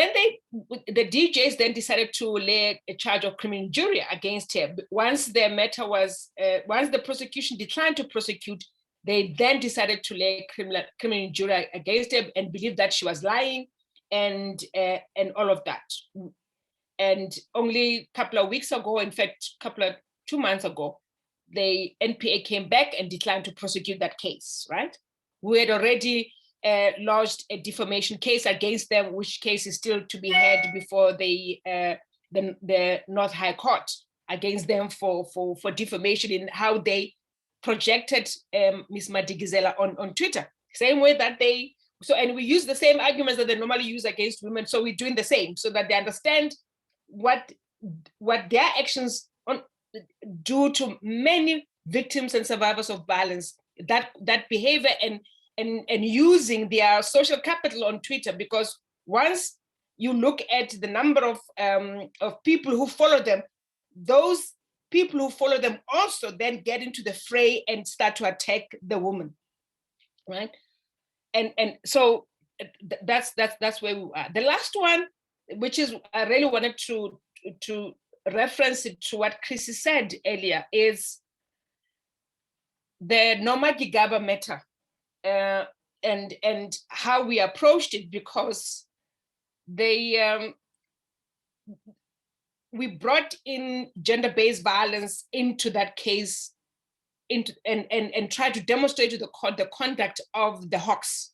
the DJs then decided to lay a charge of criminal injury against her. Once the matter was, once the prosecution declined to prosecute, they then decided to lay criminal injury against her and believed that she was lying and all of that. And only a couple of weeks ago, in fact, 2 months ago, the NPA came back and declined to prosecute that case, right? We had already lodged a defamation case against them, which case is still to be heard before the North High Court against them for defamation in how they projected Ms. Madikizela on Twitter. Same way that and we use the same arguments that they normally use against women, so we're doing the same so that they understand what their actions do to many victims and survivors of violence, that behavior and using their social capital on Twitter. Because once you look at the number of people who follow them, those people who follow them also then get into the fray and start to attack the woman, right? And so that's where we are. The last one, which is I really wanted to reference it to what Chrissy said earlier, is the Noma Gigaba matter and how we approached it, because we brought in gender-based violence into that case, and tried to demonstrate the conduct of the Hawks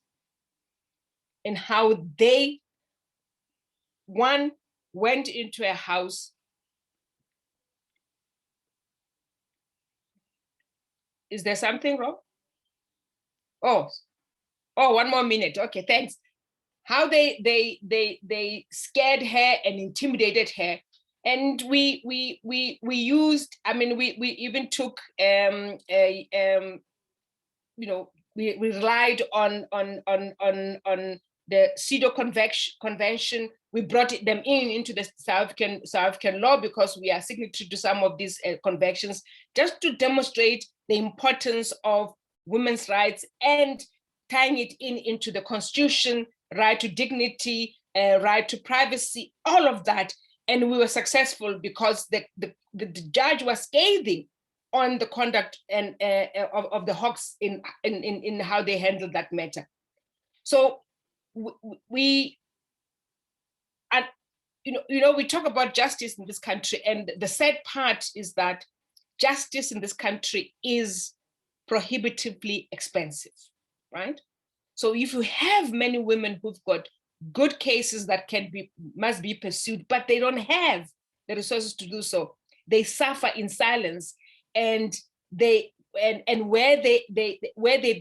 and how they, one, went into a house. Is there something wrong? Oh, 1 more minute. Okay, thanks. How they scared her and intimidated her. And we used, I mean, we even took we relied on the CEDAW convention. We brought them into the South African law, because we are signatory to some of these conventions, just to demonstrate the importance of women's rights and tying it into the Constitution, right to dignity, right to privacy, all of that. And we were successful because the judge was scathing on the conduct and of the Hawks in how they handled that matter. So we talk about justice in this country, and the sad part is that justice in this country is prohibitively expensive, right? So if you have many women who've got good cases that must be pursued, but they don't have the resources to do so, they suffer in silence, and where they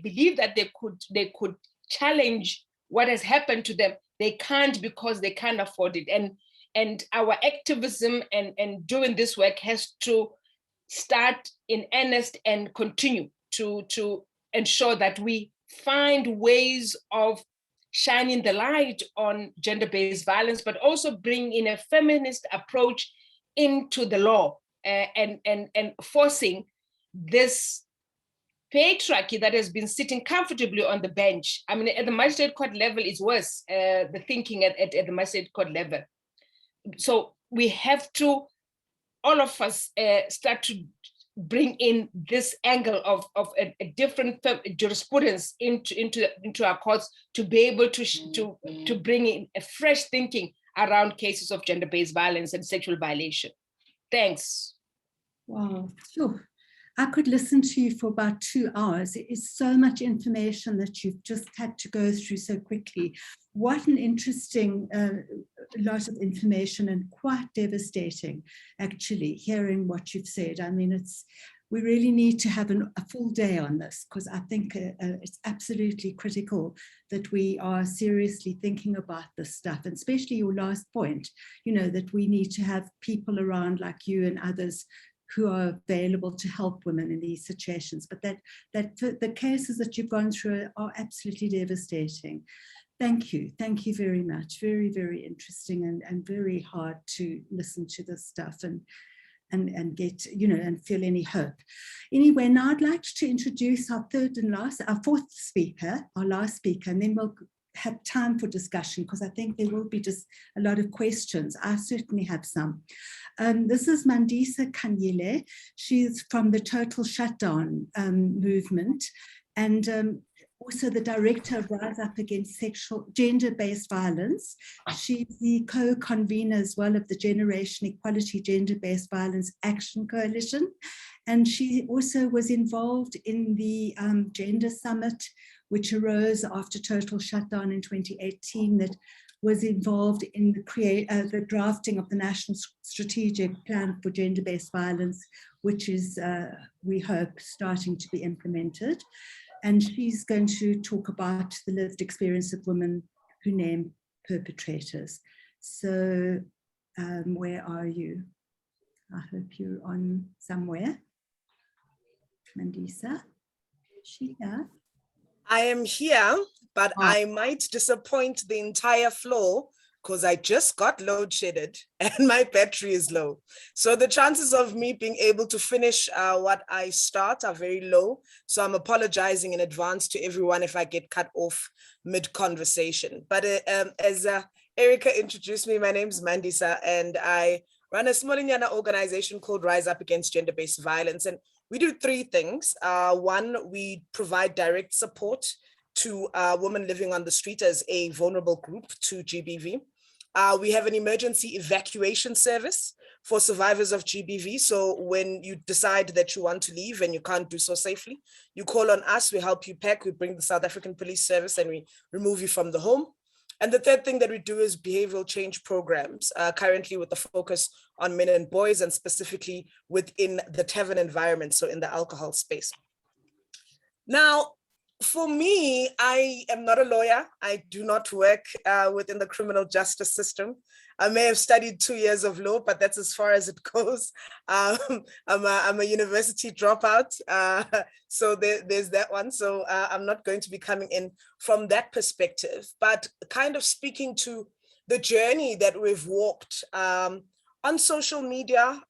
believe that they could challenge what has happened to them, they can't, because they can't afford it. And our activism and doing this work has to start in earnest and continue to ensure that we find ways of shining the light on gender-based violence, but also bring in a feminist approach into the law, and forcing this patriarchy that has been sitting comfortably on the bench. I mean, at the magistrate court level, it's worse, the thinking at the magistrate court level. So we have to, all of us, start to bring in this angle of a different jurisprudence into our courts, to be able to bring in a fresh thinking around cases of gender-based violence and sexual violation. Thanks. Wow, sure. I could listen to you for about 2 hours. It is so much information that you've just had to go through so quickly. What an interesting lot of information, and quite devastating, actually, hearing what you've said. I mean, we really need to have a full day on this, because I think it's absolutely critical that we are seriously thinking about this stuff, and especially your last point, that we need to have people around like you and others who are available to help women in these situations. But that the cases that you've gone through are absolutely devastating. Thank you very much. Very, very interesting, and very hard to listen to this stuff and get, and feel any hope. Anyway, now I'd like to introduce our fourth speaker, our last speaker, and then we'll have time for discussion, because I think there will be just a lot of questions. I certainly have some. This is Mandisa Kanyile. She's from the Total Shutdown movement, and also the director of Rise Up Against Gender-Based Violence. She's the co-convener as well of the Generation Equality Gender-Based Violence Action Coalition. And she also was involved in the Gender Summit, which arose after Total Shutdown in 2018, that was involved in the drafting of the National Strategic Plan for Gender-Based Violence, which is, we hope, starting to be implemented. And she's going to talk about the lived experience of women who name perpetrators. So where are you? I hope you're on somewhere. Mandisa, is she here? I am here, but I might disappoint the entire floor because I just got load shedded and my battery is low. So the chances of me being able to finish what I start are very low. So I'm apologizing in advance to everyone if I get cut off mid-conversation. But as Erica introduced me, my name is Mandisa, and I run a small organization called Rise Up Against Gender-Based Violence. And we do three things. One, we provide direct support to women living on the street as a vulnerable group to GBV. We have an emergency evacuation service for survivors of GBV. So when you decide that you want to leave and you can't do so safely, you call on us, we help you pack, we bring the South African Police Service and we remove you from the home. And the third thing that we do is behavioral change programs, currently with the focus on men and boys and specifically within the tavern environment, so in the alcohol space. Now, for me, I am not a lawyer. I do not work within the criminal justice system. I may have studied 2 years of law, but that's as far as it goes. I'm a university dropout, so there's that one. So I'm not going to be coming in from that perspective, but kind of speaking to the journey that we've walked on social media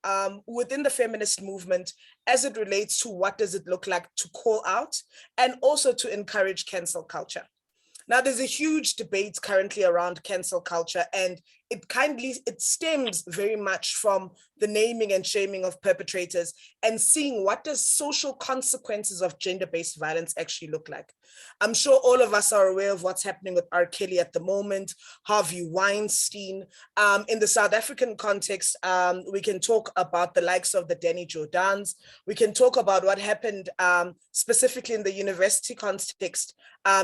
within the feminist movement as it relates to what does it look like to call out and also to encourage cancel culture. Now, there's a huge debate currently around cancel culture, and it stems very much from the naming and shaming of perpetrators and seeing what does social consequences of gender-based violence actually look like. I'm sure all of us are aware of what's happening with R. Kelly at the moment, Harvey Weinstein. In the South African context, we can talk about the likes of the Danny Jordans. We can talk about what happened specifically in the university context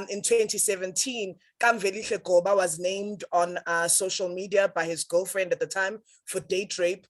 in 2017. Kamvelihle Goba was named on social media by his girlfriend at the time for date rape.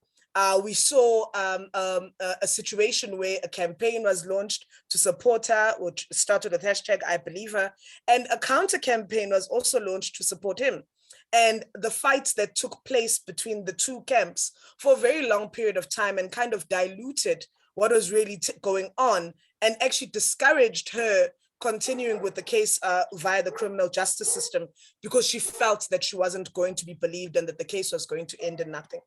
We saw a situation where a campaign was launched to support her, which started with hashtag I believe her, and a counter campaign was also launched to support him. And the fights that took place between the two camps for a very long period of time and kind of diluted what was really going on and actually discouraged her continuing with the case via the criminal justice system because she felt that she wasn't going to be believed and that the case was going to end in nothing.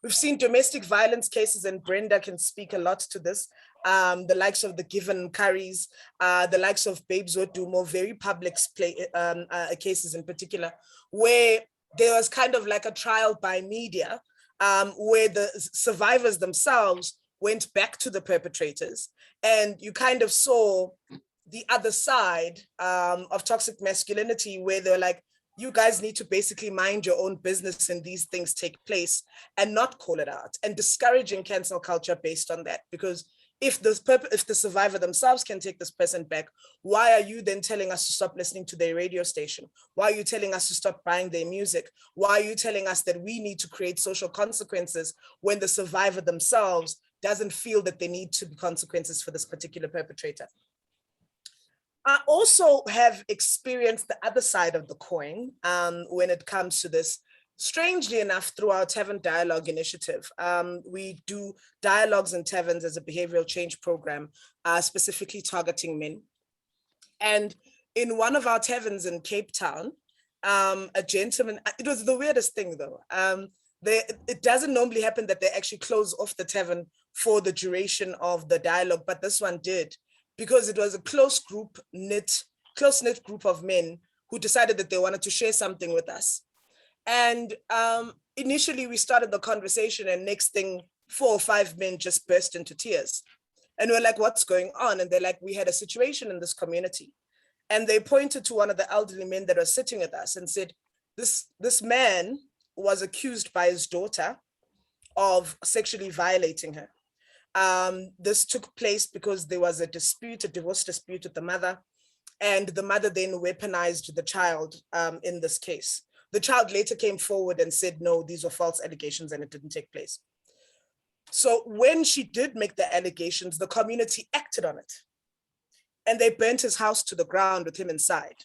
We've seen domestic violence cases, and Brenda can speak a lot to this, the likes of the Given Curries, the likes of Babes Wodumo, very public cases in particular, where there was kind of like a trial by media, where the survivors themselves went back to the perpetrators, and you kind of saw the other side of toxic masculinity, where they're like, you guys need to basically mind your own business and these things take place and not call it out, and discouraging cancel culture based on that. Because if the survivor themselves can take this person back, why are you then telling us to stop listening to their radio station? Why are you telling us to stop buying their music? Why are you telling us that we need to create social consequences when the survivor themselves doesn't feel that there need to be consequences for this particular perpetrator? I also have experienced the other side of the coin when it comes to this. Strangely enough, through our Tavern Dialogue initiative, we do dialogues in taverns as a behavioral change program, specifically targeting men. And in one of our taverns in Cape Town, a gentleman, it was the weirdest thing though. It doesn't normally happen that they actually close off the tavern for the duration of the dialogue, but this one did, because it was a close-knit group of men who decided that they wanted to share something with us. And initially we started the conversation, and next thing, 4 or 5 men just burst into tears. And we're like, what's going on? And they're like, we had a situation in this community. And they pointed to one of the elderly men that was sitting with us and said, this man was accused by his daughter of sexually violating her. This took place because there was a divorce dispute with the mother, and the mother then weaponized the child in this case. The child later came forward and said, no, these were false allegations and it didn't take place. So when she did make the allegations, the community acted on it, and they burnt his house to the ground with him inside.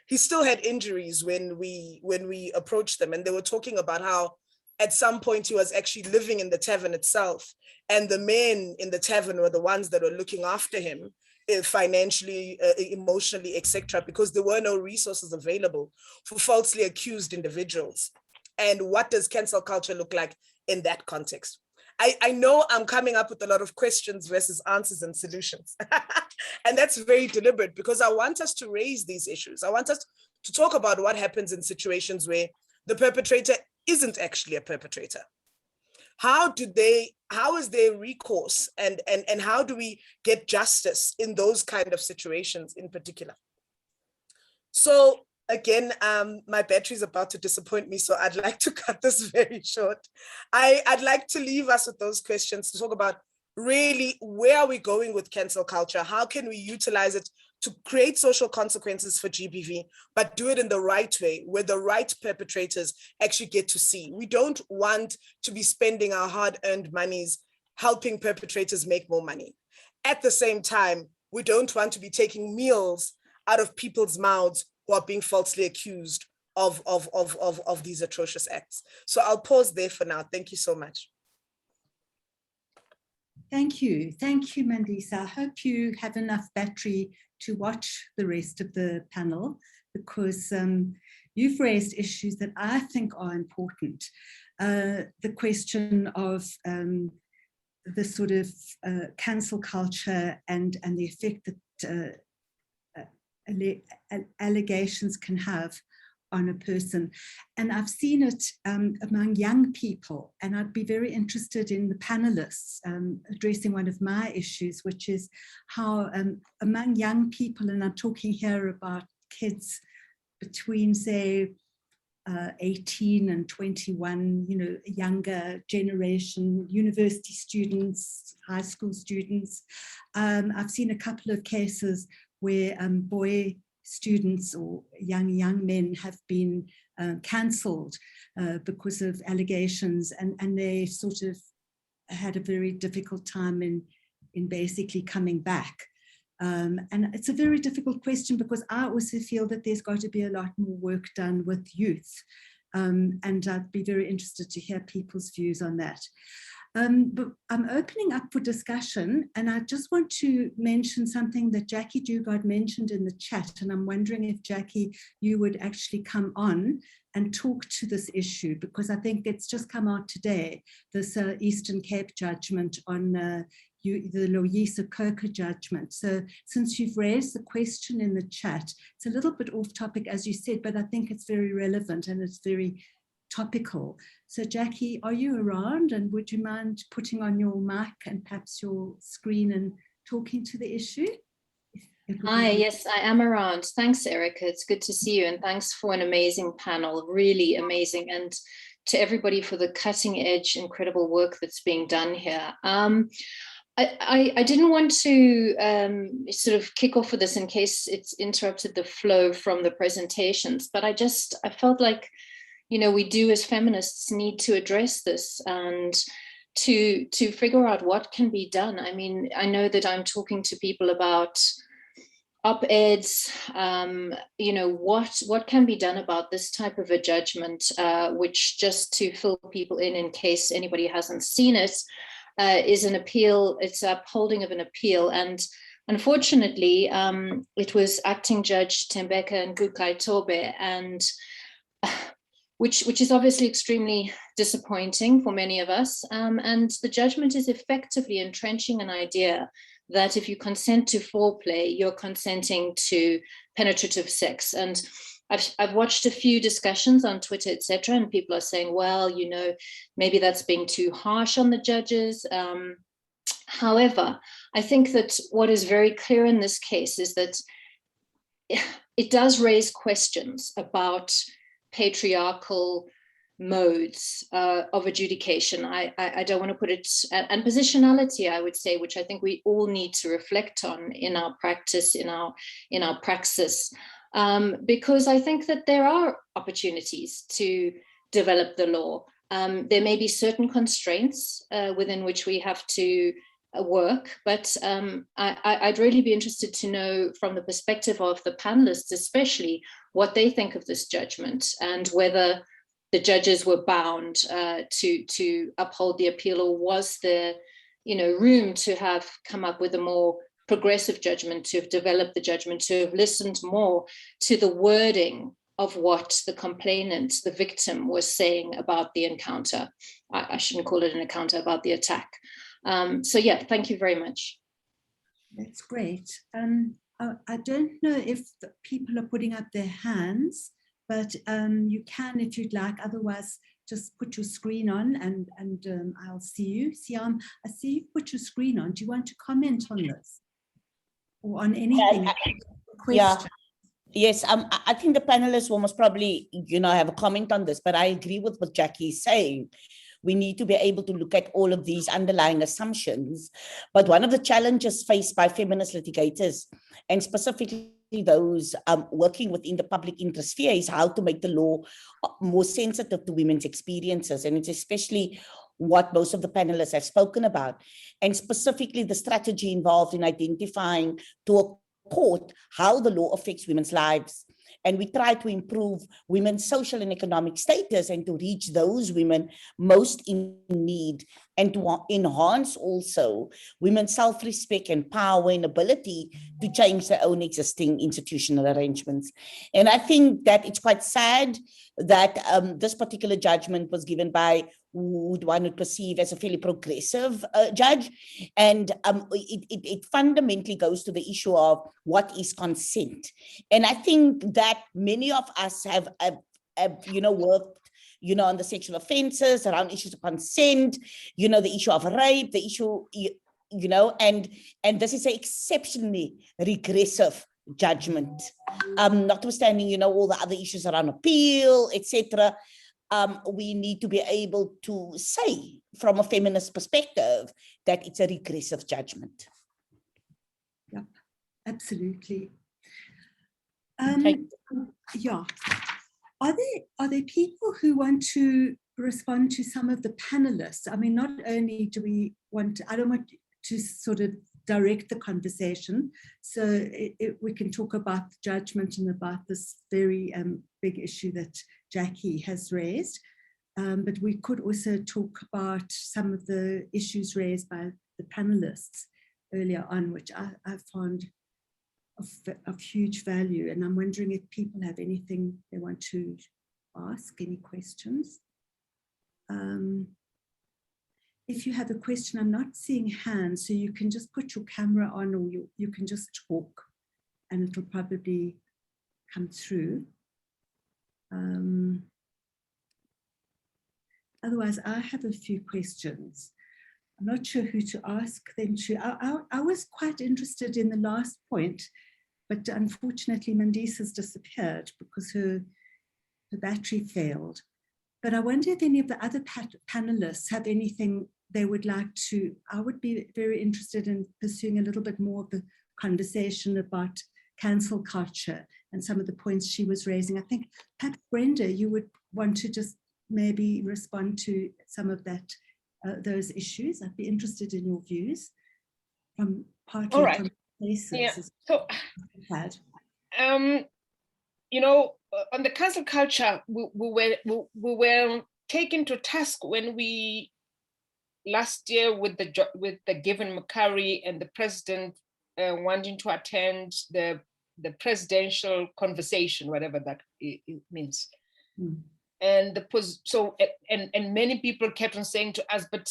He still had injuries when we approached them, and they were talking about how at some point he was actually living in the tavern itself, and the men in the tavern were the ones that were looking after him financially, emotionally, etc., because there were no resources available for falsely accused individuals. And what does cancel culture look like in that context? I know I'm coming up with a lot of questions versus answers and solutions. And that's very deliberate, because I want us to raise these issues. I want us to talk about what happens in situations where the perpetrator isn't actually a perpetrator. how is their recourse, and how do we get justice in those kind of situations in particular? So again, my battery is about to disappoint me, so I'd like to cut this very short. I'd like to leave us with those questions to talk about really where are we going with cancel culture? How can we utilize it to create social consequences for GBV, but do it in the right way, where the right perpetrators actually get to see. We don't want to be spending our hard-earned monies helping perpetrators make more money. At the same time, we don't want to be taking meals out of people's mouths who are being falsely accused of these atrocious acts. So I'll pause there for now. Thank you so much. Thank you, Mandisa. I hope you have enough battery to watch the rest of the panel, because you've raised issues that I think are important. The question of the sort of cancel culture and the effect that allegations can have on a person. And I've seen it among young people, and I'd be very interested in the panelists addressing one of my issues, which is how among young people, and I'm talking here about kids between, say, 18 and 21, you know, younger generation, university students, high school students. I've seen a couple of cases where boy students or young men have been cancelled because of allegations, and they sort of had a very difficult time in basically coming back. And it's a very difficult question, because I also feel that there's got to be a lot more work done with youth. And I'd be very interested to hear people's views on that. But I'm opening up for discussion, and I just want to mention something that Jackie Dugard mentioned in the chat, and I'm wondering if, Jackie, you would actually come on and talk to this issue, because I think it's just come out today, this Eastern Cape judgment on the Loyiso Coker judgment. So since you've raised the question in the chat, it's a little bit off topic, as you said, but I think it's very relevant and it's very topical. So Jackie, are you around, and would you mind putting on your mic and perhaps your screen and talking to the issue? Hi, yes, I am around. Thanks, Erica. It's good to see you, and thanks for an amazing panel, really amazing. And to everybody for the cutting edge, incredible work that's being done here. I didn't want to sort of kick off with this in case it's interrupted the flow from the presentations, but I felt like, you know, we do as feminists need to address this and to figure out what can be done. I mean, I know that I'm talking to people about op-eds, you know, what can be done about this type of a judgment, which, just to fill people in case anybody hasn't seen it, is an appeal. It's a upholding of an appeal. And unfortunately, it was acting Judge Tembeka and Gukai-Tobe, and which is obviously extremely disappointing for many of us. And the judgment is effectively entrenching an idea that if you consent to foreplay, you're consenting to penetrative sex. And I've watched a few discussions on Twitter, etc., and people are saying, well, you know, maybe that's being too harsh on the judges. However, I think that what is very clear in this case is that it does raise questions about patriarchal modes of adjudication. I don't want to put it, and positionality, I would say, which I think we all need to reflect on in our practice, in our praxis, because I think that there are opportunities to develop the law. There may be certain constraints within which we have to work, but I'd really be interested to know from the perspective of the panelists, especially, what they think of this judgment and whether the judges were bound to uphold the appeal, or was there, you know, room to have come up with a more progressive judgment, to have developed the judgment, to have listened more to the wording of what the complainant, the victim, was saying about the encounter. I shouldn't call it an encounter, about the attack. So yeah, thank you very much. That's great. I don't know if people are putting up their hands, but you can if you'd like. Otherwise, just put your screen on and I'll see you. Siam, I see you put your screen on. Do you want to comment on this or on anything? Yeah. Yes, I think the panelists will most probably, have a comment on this, but I agree with what Jackie is saying. We need to be able to look at all of these underlying assumptions. But one of the challenges faced by feminist litigators, and specifically those working within the public interest sphere, is how to make the law more sensitive to women's experiences. And it's especially what most of the panelists have spoken about, and specifically the strategy involved in identifying to a court how the law affects women's lives. And we try to improve women's social and economic status and to reach those women most in need, and to enhance also women's self-respect and power and ability to change their own existing institutional arrangements. And I think that it's quite sad that this particular judgment was given by who one would perceive as a fairly progressive judge. And it fundamentally goes to the issue of what is consent. And I think that many of us have worked on the sexual offences, around issues of consent, the issue of rape, the issue, and this is an exceptionally regressive judgment, notwithstanding, all the other issues around appeal, etc. We need to be able to say from a feminist perspective that it's a regressive judgment. Yep, absolutely. Yeah. Are there people who want to respond to some of the panelists? I mean, not only do we want I don't want to sort of direct the conversation, so we can talk about the judgment and about this very big issue that Jackie has raised, but we could also talk about some of the issues raised by the panelists earlier on, which I found of huge value. And I'm wondering if people have anything they want to ask, any questions. If you have a question, I'm not seeing hands, so you can just put your camera on, or you can just talk and it'll probably come through. Otherwise, I have a few questions. I'm not sure who to ask them to. I was quite interested in the last point, but unfortunately Mandisa's disappeared because her battery failed. But I wonder if any of the other panelists have anything they would like to. I would be very interested in pursuing a little bit more of the conversation about cancel culture and some of the points she was raising. I think perhaps Brenda, you would want to just maybe respond to some of that, those issues. I'd be interested in your views from partly from places. Yeah. So, on the cancel culture, we were taken to task when we last year with the Given Macquarie and the president wanting to attend the presidential conversation, whatever that it means. Mm. And many people kept on saying to us, but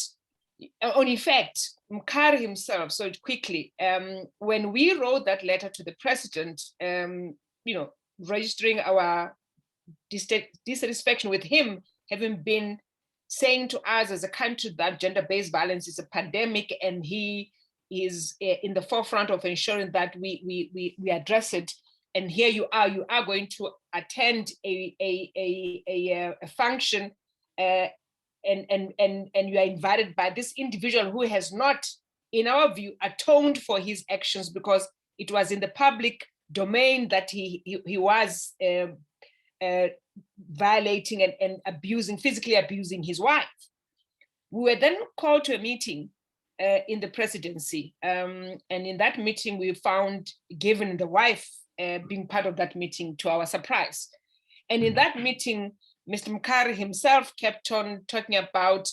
on effect, Macquarie himself, so quickly, when we wrote that letter to the president, registering our dissatisfaction with him having been saying to us as a country that gender-based violence is a pandemic, and he is in the forefront of ensuring that we address it. And here you are going to attend a function, and you are invited by this individual who has not, in our view, atoned for his actions, because it was in the public domain that he was violating and physically abusing his wife. We were then called to a meeting in the presidency, and in that meeting we found Given the wife being part of that meeting, to our surprise. And in that meeting, Mr. Macquarie himself kept on talking about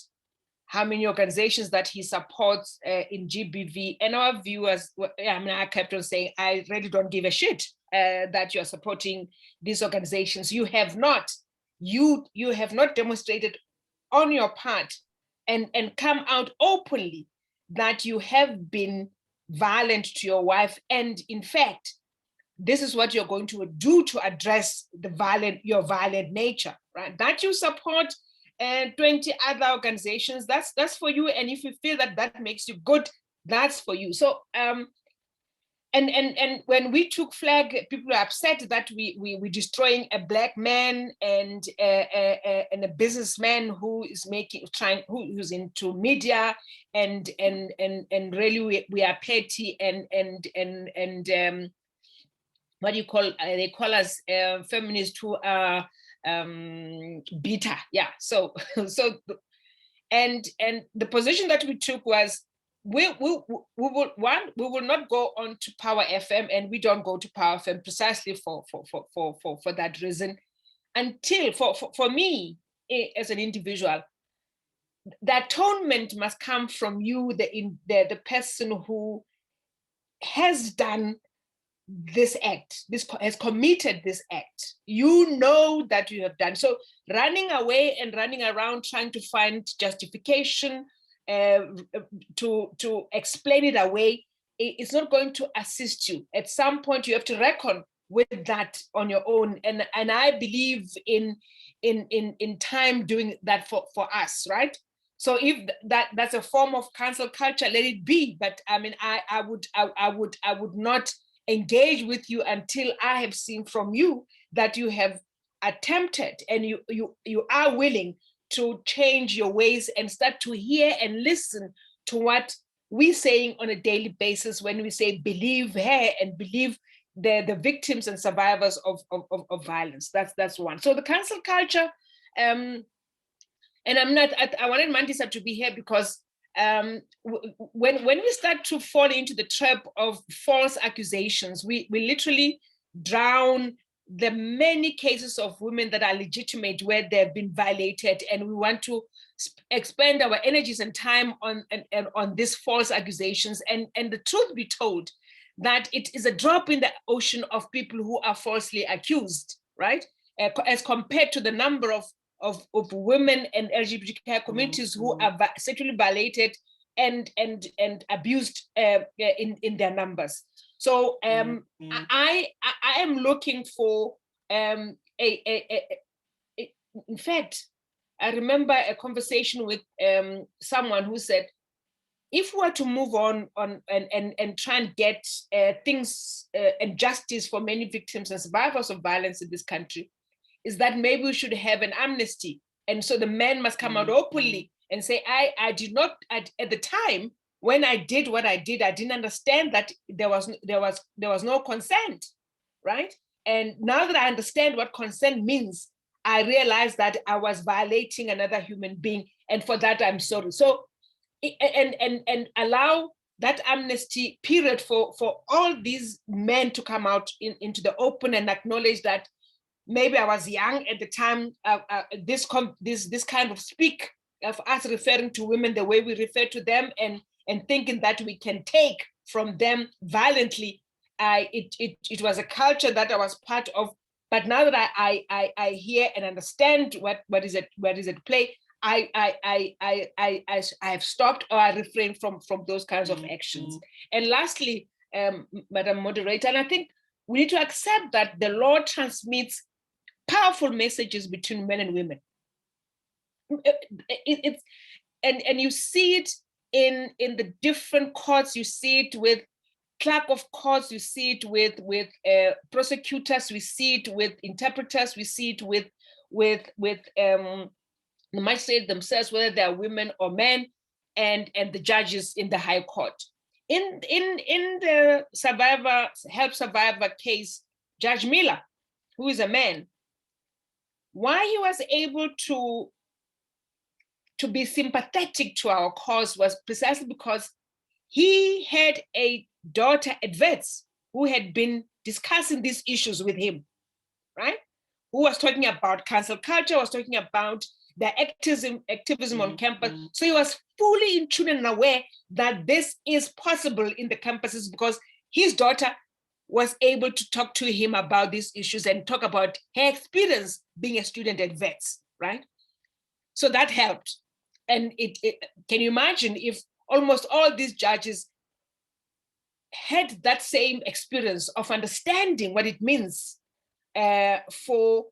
how many organizations that he supports in GBV. And our viewers, I kept on saying, I really don't give a shit that you're supporting these organizations. You have not demonstrated on your part and come out openly that you have been violent to your wife. And in fact, this is what you're going to do to address your violent nature, right? That you support and 20 other organizations, that's for you. And if you feel that that makes you good, that's for you. So and when we took flag, people are upset that we're destroying a Black man and a businessman who is who's into media, and really we are petty and what do you call, they call us feminists who are bitter. Yeah. So and the position that we took was, we will not go on to Power FM, and we don't go to Power FM precisely for that reason, until for me as an individual, the atonement must come from you, the person who has done this act, has committed this act. You know that you have done. So running away and running around trying to find justification to explain it away, it's not going to assist you. At some point, you have to reckon with that on your own. And I believe in time doing that for us, right? So if that's a form of cancel culture, let it be. But I mean, I would not engage with you until I have seen from you that you have attempted and you are willing to change your ways and start to hear and listen to what we're saying on a daily basis when we say believe her and believe the victims and survivors of violence. That's one. So the cancel culture, and I wanted Mandisa to be here because when we start to fall into the trap of false accusations, we literally drown the many cases of women that are legitimate where they've been violated, and we want to expend our energies and time on these false accusations. And the truth be told, that it is a drop in the ocean of people who are falsely accused, right? As compared to the number of women and LGBTQ communities who are sexually violated and abused in their numbers. So I am looking for in fact, I remember a conversation with someone who said, if we were to move on and try and get things and justice for many victims and survivors of violence in this country, is that maybe we should have an amnesty. And so the men must come out openly and say, I did not, at the time when I did what I did, I didn't understand that there was no consent, right? And now that I understand what consent means, I realized that I was violating another human being, and for that I'm sorry. So, and allow that amnesty period for all these men to come out into the open and acknowledge that maybe I was young at the time. This kind of speak of us referring to women the way we refer to them and thinking that we can take from them violently. It was a culture that I was part of. But now that I hear and understand what is at play, I have stopped, or I refrain from those kinds of actions. And lastly, Madam Moderator, and I think we need to accept that the law transmits powerful messages between men and women. And you see it in the different courts. You see it with clerk of courts. You see it with prosecutors. We see it with interpreters. We see it with the magistrates themselves, whether they are women or men, and the judges in the High Court. In the help survivor case, Judge Miller, who is a man, why he was able to be sympathetic to our cause was precisely because he had a daughter at Vets who had been discussing these issues with him, right? Who was talking about cancel culture, was talking about the activism on campus. So he was fully in tune and aware that this is possible in the campuses because his daughter was able to talk to him about these issues and talk about her experience being a student at Vets, right? So that helped. And can you imagine if almost all these judges had that same experience of understanding what it means for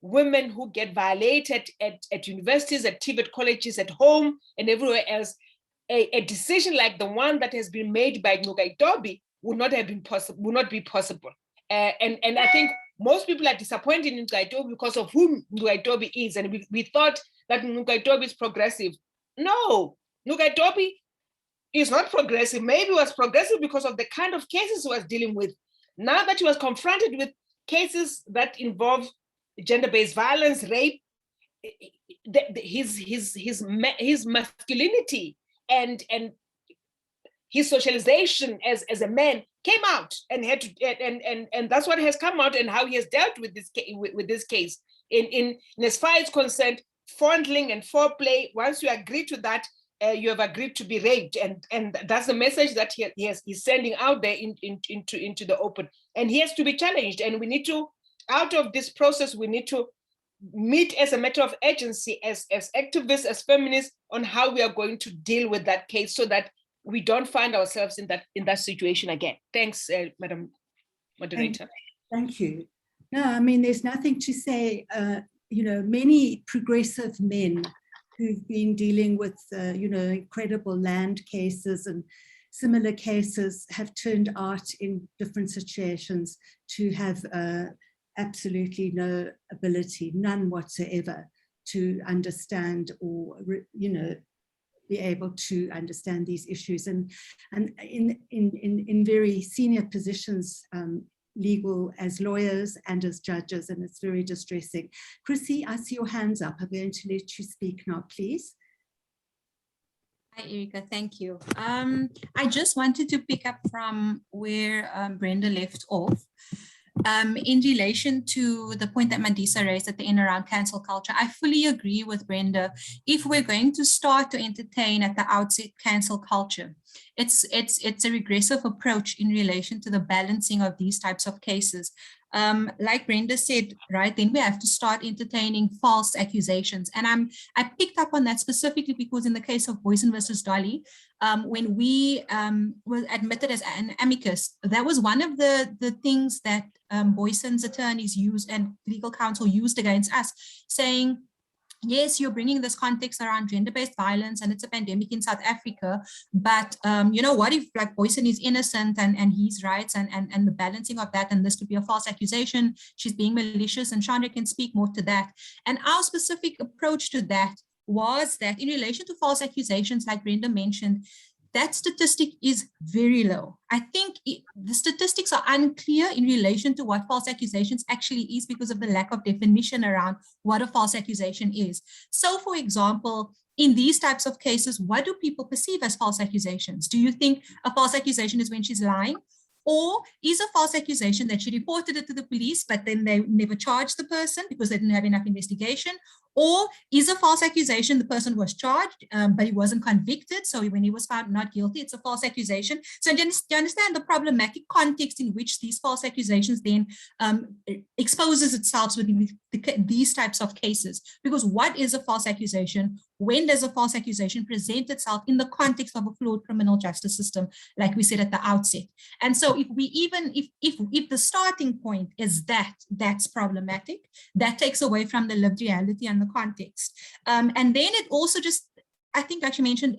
women who get violated at universities, at TVET colleges, at home, and everywhere else, a decision like the one that has been made by Nugaidobi would not have been possible, would not be possible. And I think most people are disappointed in Nugaidobi because of who Nugaidobi is. And we thought that Nugaidobi is progressive. No, Nugaidobi is not progressive. Maybe it was progressive because of the kind of cases he was dealing with. Now that he was confronted with cases that involve gender-based violence, rape, his masculinity and his socialization as a man came out, and had to, and that's what has come out, and how he has dealt with this case. In as far as concerned, fondling and foreplay, once you agree to that, you have agreed to be raped, and that's the message that he's sending out there into the open, and he has to be challenged. And we need to, out of this process, we need to meet as a matter of urgency, as activists, as feminists, on how we are going to deal with that case, so that we don't find ourselves in that situation again. Thanks, Madam Moderator. Thank you. No, I mean, there's nothing to say. You know, many progressive men who've been dealing with, you know, incredible land cases and similar cases have turned out in different situations to have absolutely no ability, none whatsoever, to understand or, you know, be able to understand these issues, and in very senior positions, legal, as lawyers and as judges, and it's very distressing. Chrissy, I see your hands up. I'm going to let you speak now, please. Hi, Erica, thank you. I just wanted to pick up from where Brenda left off. In relation to the point that Mandisa raised at the end around cancel culture, I fully agree with Brenda. If we're going to start to entertain at the outset cancel culture, it's a regressive approach in relation to the balancing of these types of cases. Like Brenda said, right, then we have to start entertaining false accusations. And I picked up on that specifically because in the case of Boyson versus Dolly, when we were admitted as an amicus, that was one of the things that Boyson's attorneys used and legal counsel used against us, saying, yes, you're bringing this context around gender-based violence and it's a pandemic in South Africa, but you know, what if like Boyson is innocent and his rights and the balancing of that, and this could be a false accusation, she's being malicious, and Chandra can speak more to that. And our specific approach to that was that in relation to false accusations, like Brenda mentioned, that statistic is very low. I think the statistics are unclear in relation to what false accusations actually is because of the lack of definition around what a false accusation is. So, for example, in these types of cases, what do people perceive as false accusations? Do you think a false accusation is when she's lying? Or is a false accusation that she reported it to the police, but then they never charged the person because they didn't have enough investigation? Or is a false accusation the person was charged, but he wasn't convicted, so when he was found not guilty, it's a false accusation? So do you understand the problematic context in which these false accusations then exposes itself within these types of cases? Because what is a false accusation? When does a false accusation present itself in the context of a flawed criminal justice system, like we said at the outset? And so if the starting point is that's problematic, that takes away from the lived reality and the context. And then it also just, I think like you mentioned,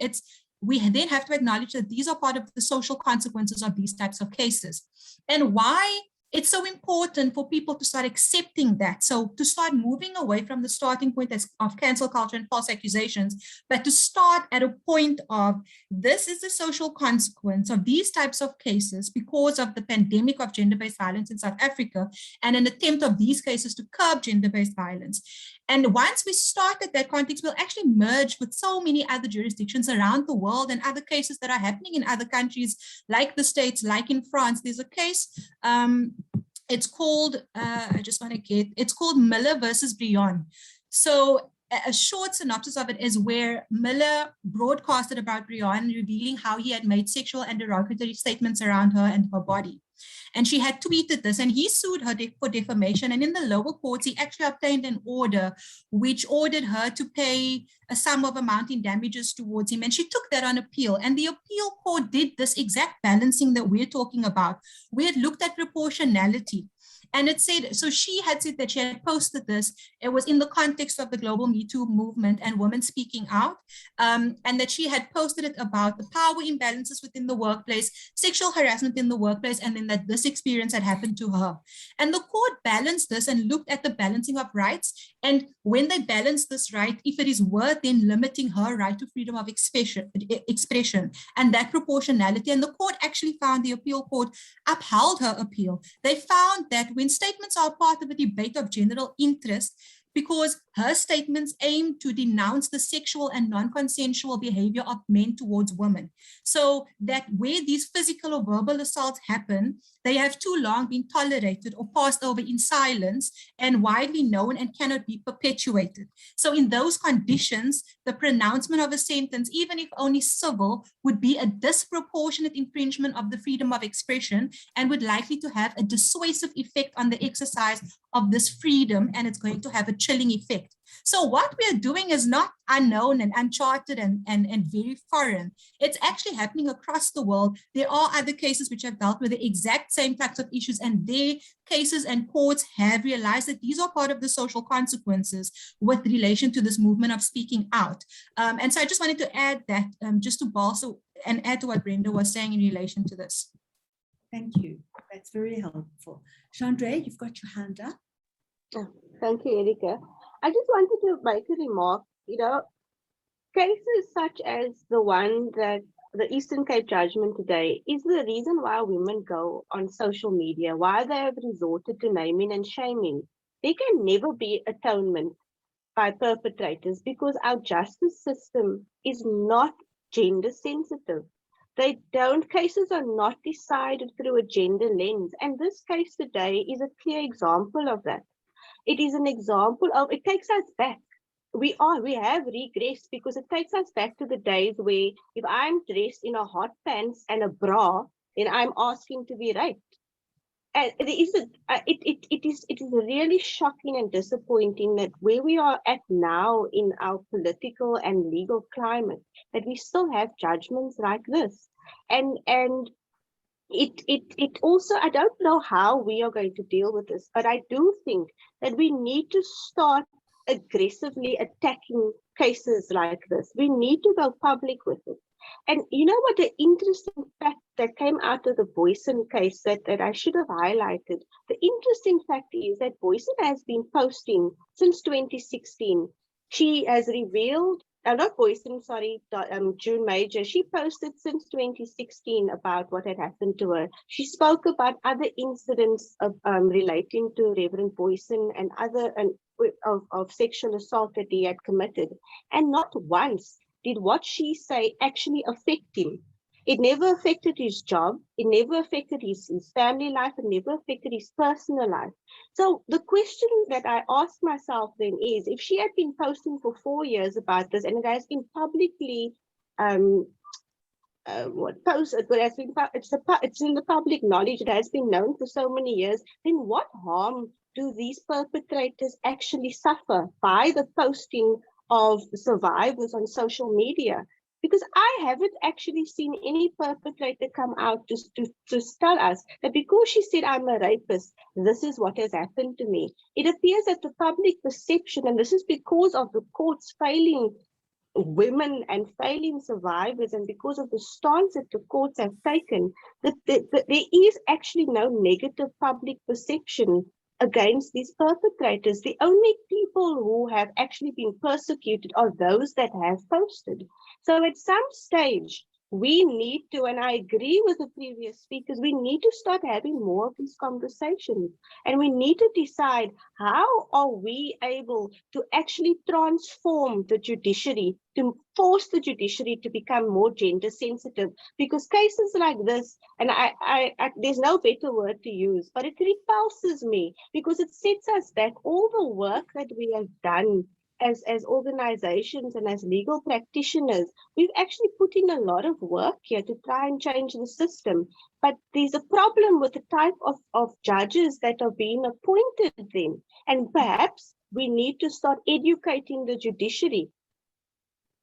we then have to acknowledge that these are part of the social consequences of these types of cases. And why it's so important for people to start accepting that. So to start moving away from the starting point of cancel culture and false accusations, but to start at a point of this is the social consequence of these types of cases because of the pandemic of gender-based violence in South Africa and an attempt of these cases to curb gender-based violence. And once we start at that context, we'll actually merge with so many other jurisdictions around the world and other cases that are happening in other countries, like the States, like in France. There's a case, it's called, it's called Miller versus Brion. So a short synopsis of it is where Miller broadcasted about Brion, revealing how he had made sexual and derogatory statements around her and her body. And she had tweeted this, and he sued her for defamation. And in the lower courts, he actually obtained an order which ordered her to pay a sum of amount in damages towards him. And she took that on appeal. And the appeal court did this exact balancing that we're talking about. We had looked at proportionality. And it said, so she had said that she had posted this. It was in the context of the global Me Too movement and women speaking out, and that she had posted it about the power imbalances within the workplace, sexual harassment in the workplace, and then that this experience had happened to her. And the court balanced this and looked at the balancing of rights. And when they balanced this right, if it is worth then limiting her right to freedom of expression and that proportionality. And the court actually found, the appeal court upheld her appeal. They found that when statements are part of a debate of general interest, because her statements aim to denounce the sexual and non-consensual behavior of men towards women. So that where these physical or verbal assaults happen, they have too long been tolerated or passed over in silence and widely known and cannot be perpetuated. So in those conditions, the pronouncement of a sentence, even if only civil, would be a disproportionate infringement of the freedom of expression and would likely to have a dissuasive effect on the exercise of this freedom, and it's going to have a chilling effect. So what we are doing is not unknown and uncharted and very foreign. It's actually happening across the world. There are other cases which have dealt with the exact same types of issues, and their cases and courts have realized that these are part of the social consequences with relation to this movement of speaking out. And so I just wanted to add that just to bolster and add to what Brenda was saying in relation to this. Thank you. That's very helpful. Chandra, you've got your hand up. Oh, thank you, Erika. I just wanted to make a remark. Cases such as the one that the Eastern Cape judgment today is the reason why women go on social media, why they have resorted to naming and shaming. There can never be atonement by perpetrators because our justice system is not gender sensitive. Cases are not decided through a gender lens. And this case today is a clear example of that. It is an example of, it takes us back. We have regressed because it takes us back to the days where if I'm dressed in a hot pants and a bra, then I'm asking to be raped. And it is really shocking and disappointing that where we are at now in our political and legal climate, that we still have judgments like this. And it also, I don't know how we are going to deal with this, but I do think that we need to start aggressively attacking cases like this. We need to go public with it. And you know what, the interesting fact that came out of the Boyson case that I should have highlighted, the interesting fact is that Boyson has been posting since 2016. She has revealed, not Boyson, sorry, June Major, she posted since 2016 about what had happened to her. She spoke about other incidents of relating to Reverend Boyson and other of sexual assault that he had committed. And not once did what she say actually affect him. It never affected his job. It never affected his family life. It never affected his personal life. So the question that I asked myself then is, if she had been posting for 4 years about this and it has been publicly it's in the public knowledge, it has been known for so many years, then what harm do these perpetrators actually suffer by the posting of survivors on social media? Because I haven't actually seen any perpetrator come out to tell us that because she said I'm a rapist, this is what has happened to me. It appears that the public perception, and this is because of the courts failing women and failing survivors, and because of the stance that the courts have taken, that there is actually no negative public perception against these perpetrators. The only people who have actually been persecuted are those that have posted. So at some stage, we need to, and I agree with the previous speakers, we need to start having more of these conversations. And we need to decide, how are we able to actually transform the judiciary, to force the judiciary to become more gender sensitive? Because cases like this, and I there's no better word to use, but it repulses me because it sets us back. All the work that we have done as organizations and as legal practitioners, we've actually put in a lot of work here to try and change the system. But there's a problem with the type of judges that are being appointed then. And perhaps we need to start educating the judiciary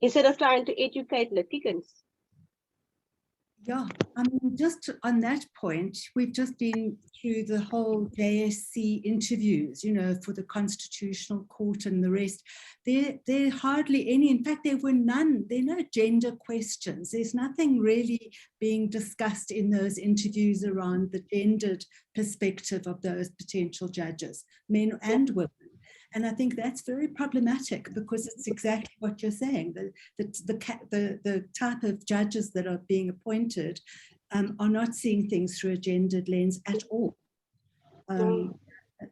instead of trying to educate litigants. Yeah, I mean, just on that point, we've just been through the whole JSC interviews, you know, for the Constitutional Court and the rest. There hardly any, in fact, there were none, there are no gender questions. There's nothing really being discussed in those interviews around the gendered perspective of those potential judges, men and women. And I think that's very problematic because it's exactly what you're saying. The type of judges that are being appointed are not seeing things through a gendered lens at all.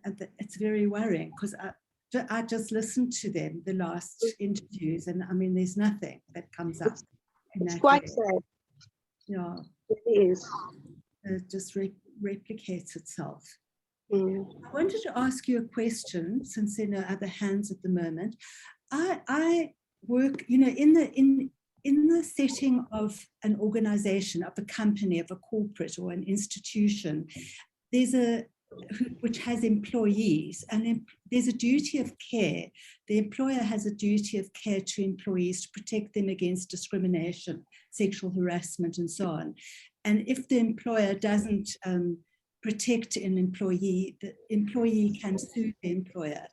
It's very worrying because I just listened to them, the last interviews, and I mean, there's nothing that comes up. It's quite sad. Yeah. It is. It just replicates itself. Mm. I wanted to ask you a question, since there are no other hands at the moment. I work, you know, in the setting of an organization, of a company, of a corporate or an institution, which has employees, and there's a duty of care. The employer has a duty of care to employees to protect them against discrimination, sexual harassment, and so on. And if the employer doesn't protect an employee, the employee can sue the employer.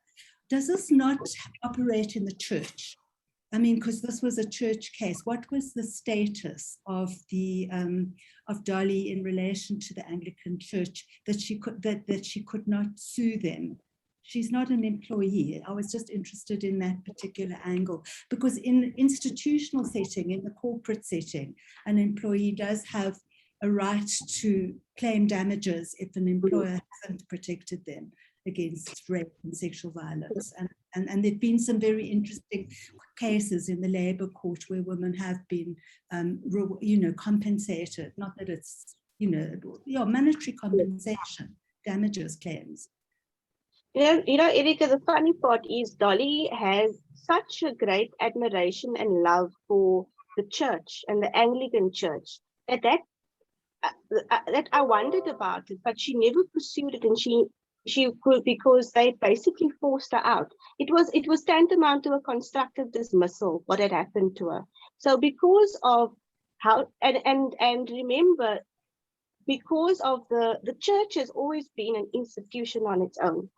Does this not operate in the church? I mean, because this was a church case. What was the status of of Dolly in relation to the Anglican Church that she could not sue them? She's not an employee. I was just interested in that particular angle, because in the institutional setting, in the corporate setting, an employee does have a right to claim damages if an employer hasn't protected them against rape and sexual violence. And there've been some very interesting cases in the Labour Court where women have been, compensated. Not that it's, monetary compensation, damages claims. Erika, the funny part is Dolly has such a great admiration and love for the church and the Anglican Church that I wondered about it, but she never pursued it, and she could, because they basically forced her out. It was tantamount to a constructive dismissal what had happened to her. So because of how and remember, because of the church has always been an institution on its own,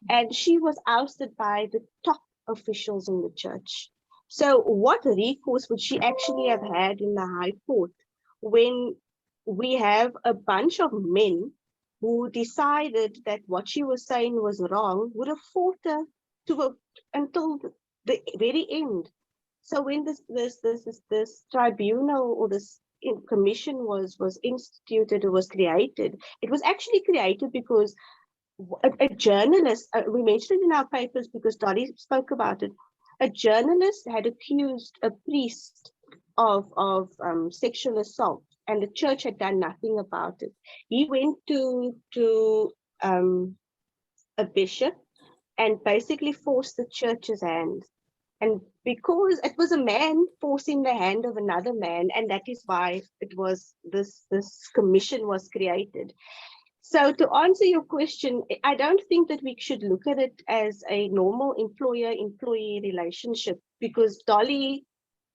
and she was ousted by the top officials in the church. So what recourse would she actually have had in the High Court when we have a bunch of men who decided that what she was saying was wrong, would have fought her until the very end? So when this tribunal or this commission was instituted or was created, it was actually created because a journalist, we mentioned it in our papers because Dolly spoke about it, a journalist had accused a priest of sexual assault, and the church had done nothing about it. He went to a bishop and basically forced the church's hand. And because it was a man forcing the hand of another man, and that is why it was this commission was created. So to answer your question, I don't think that we should look at it as a normal employer-employee relationship, because Dolly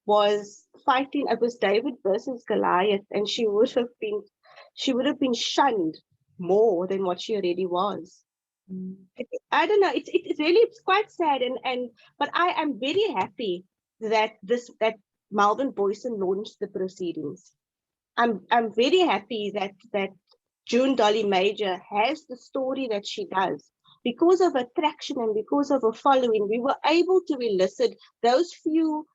was fighting. It was David versus Goliath, and she would have been shunned more than what she already was. I don't know. It's quite sad, but I am very happy that Melvin Boyson launched the proceedings. I'm very happy that June Dolly Major has the story that she does. Because of her traction and because of her following, we were able to elicit those few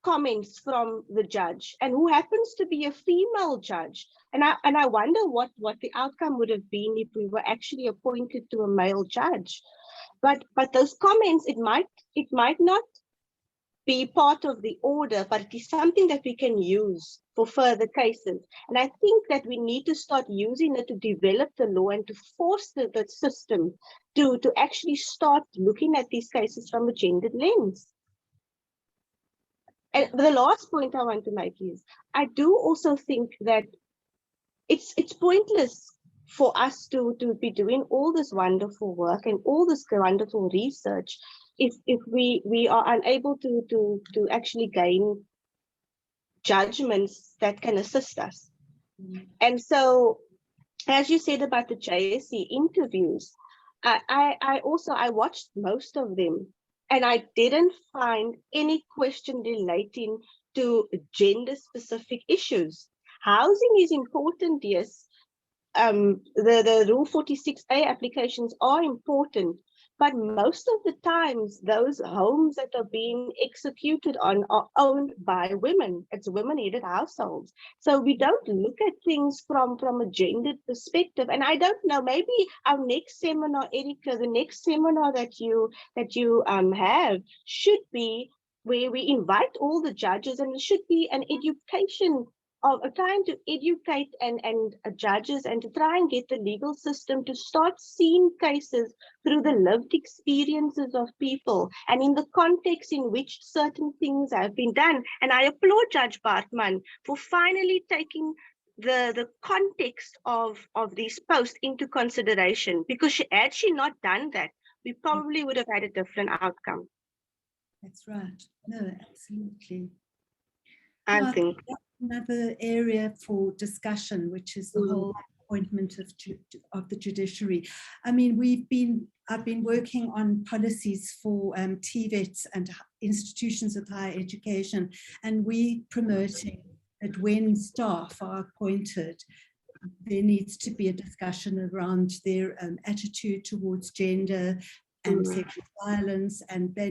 comments from the judge, and who happens to be a female judge. And I wonder what the outcome would have been if we were actually appointed to a male judge. But those comments, it might not be part of the order, but it is something that we can use for further cases. And I think that we need to start using it to develop the law and to force the system to actually start looking at these cases from a gendered lens. And the last point I want to make is, I do also think that it's pointless for us to be doing all this wonderful work and all this wonderful research if we are unable to actually gain judgments that can assist us. And so, as you said about the JSC interviews, I watched most of them, and I didn't find any question relating to gender-specific issues. Housing is important, yes. The Rule 46A applications are important, but most of the times those homes that are being executed on are owned by women. It's women-headed households. So we don't look at things from a gendered perspective. And I don't know, maybe our next seminar, Erika, the next seminar that you have should be where we invite all the judges, and it should be an education of trying to educate and judges, and to try and get the legal system to start seeing cases through the lived experiences of people and in the context in which certain things have been done. And I applaud Judge Bartman for finally taking the context of these posts into consideration, because had she not done that, we probably would have had a different outcome. That's right. No, absolutely. I think another area for discussion, which is the whole appointment of the judiciary. I mean, I've been working on policies for TVETs and institutions of higher education, and we promoting that when staff are appointed, there needs to be a discussion around their attitude towards gender and sexual violence, and that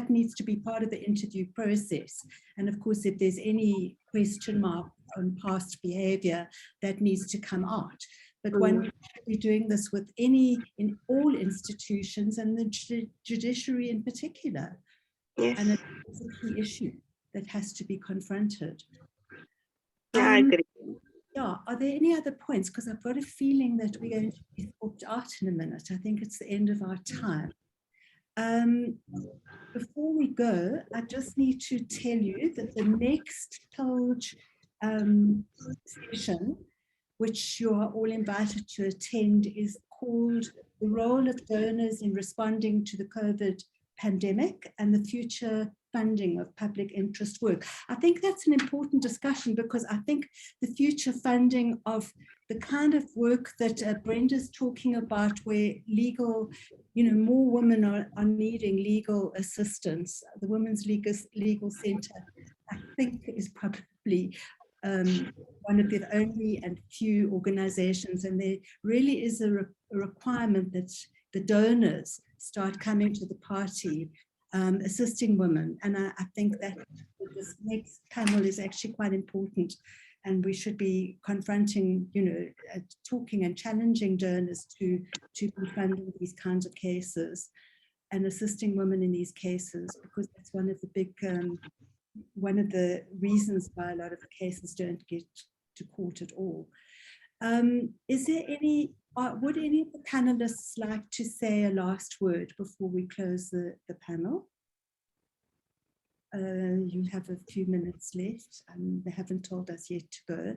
needs to be part of the interview process. And of course, if there's any question mark on past behavior, that needs to come out. But one should be doing this in all institutions, and the judiciary in particular. Yes. And it's a key issue that has to be confronted. Yeah, I agree. Yeah, are there any other points? Because I've got a feeling that we're going to be booked out in a minute. I think it's the end of our time. Before we go, I just need to tell you that the next PILG session, which you are all invited to attend, is called The Role of Donors in Responding to the COVID Pandemic and the Future Funding of Public Interest Work. I think that's an important discussion, because I think the future funding of the kind of work that Brenda's talking about, where legal, more women are needing legal assistance. The Women's Legal Centre, I think, is probably one of the only and few organizations, and there really is a requirement that the donors start coming to the party, assisting women. And I think that this next panel is actually quite important, and we should be confronting, talking and challenging donors to be funding these kinds of cases and assisting women in these cases, because that's one of the big, one of the reasons why a lot of the cases don't get to court at all. Is there any, would any of the panelists like to say a last word before we close the panel? You have a few minutes left, and they haven't told us yet to go.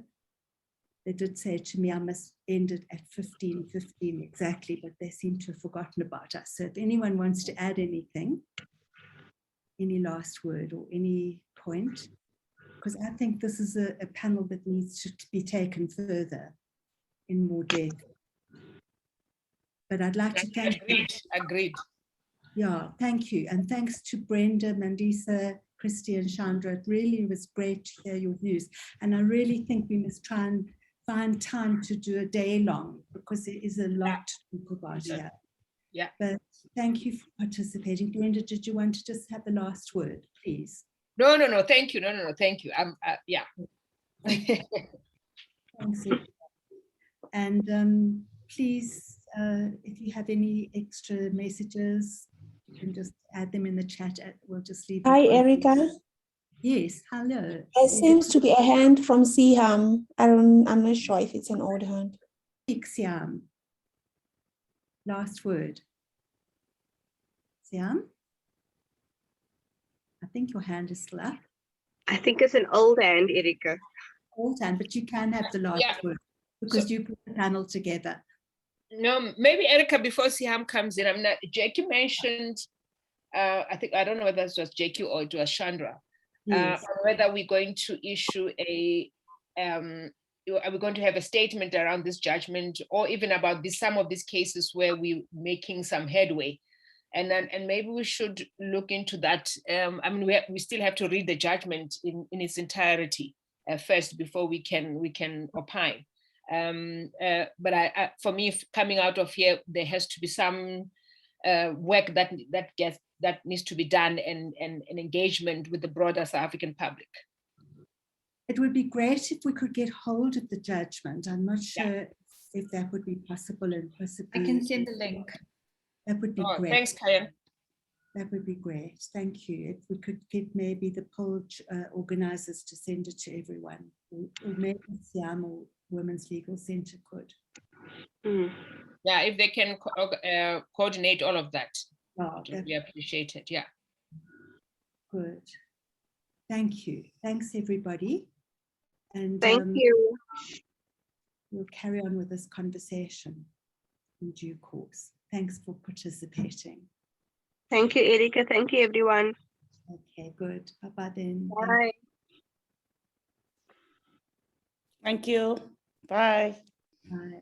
They did say to me I must end it at 15:15 exactly, but they seem to have forgotten about us. So if anyone wants to add anything, any last word or any point, because I think this is a panel that needs to be taken further in more depth. But I'd like to thank you. Agreed. Yeah, thank you. And thanks to Brenda, Mandisa, Christy and Chandra. It really was great to hear your views. And I really think we must try and find time to do a day long, because there is a lot to talk about here. Yeah. But thank you for participating. Brenda, did you want to just have the last word, please? No, thank you. No, thank you. Yeah. Thanks. And please, if you have any extra messages, you can just add them in the chat. We'll just leave. Hi, Erica. Yes, hello. There seems to be a hand from Siham. I'm not sure if it's an old hand. Siam. Last word. Siam? I think your hand is still up. I think it's an old hand, Erika. Old hand, but you can have the last word, because you put the panel together. No, maybe Erica, before Siham comes in, Jackie mentioned, I don't know whether it was Jackie or it was Chandra, Yes. whether we're going to issue a are we going to have a statement around this judgment, or even about some of these cases where we're making some headway? And maybe we should look into that. I mean, we still have to read the judgment in its entirety first before we can opine. But for me, coming out of here, there has to be some work that needs to be done, and engagement with the broader South African public. It would be great if we could get hold of the judgment. I'm not sure if that would be possible and possibly. I can send the link. That would be great. Thanks, Kayan. That would be great. Thank you. If we could get maybe the PILG organizers to send it to everyone, or maybe Siam or Women's Legal Center could. Yeah, if they can coordinate all of that, Oh, it would be appreciated. Yeah. Good. Thank you. Thanks, everybody. And Thank you. We'll carry on with this conversation in due course. Thanks for participating. Thank you, Erika. Thank you, everyone. Okay, good. Bye-bye then. Bye. Thank you. Bye. Bye.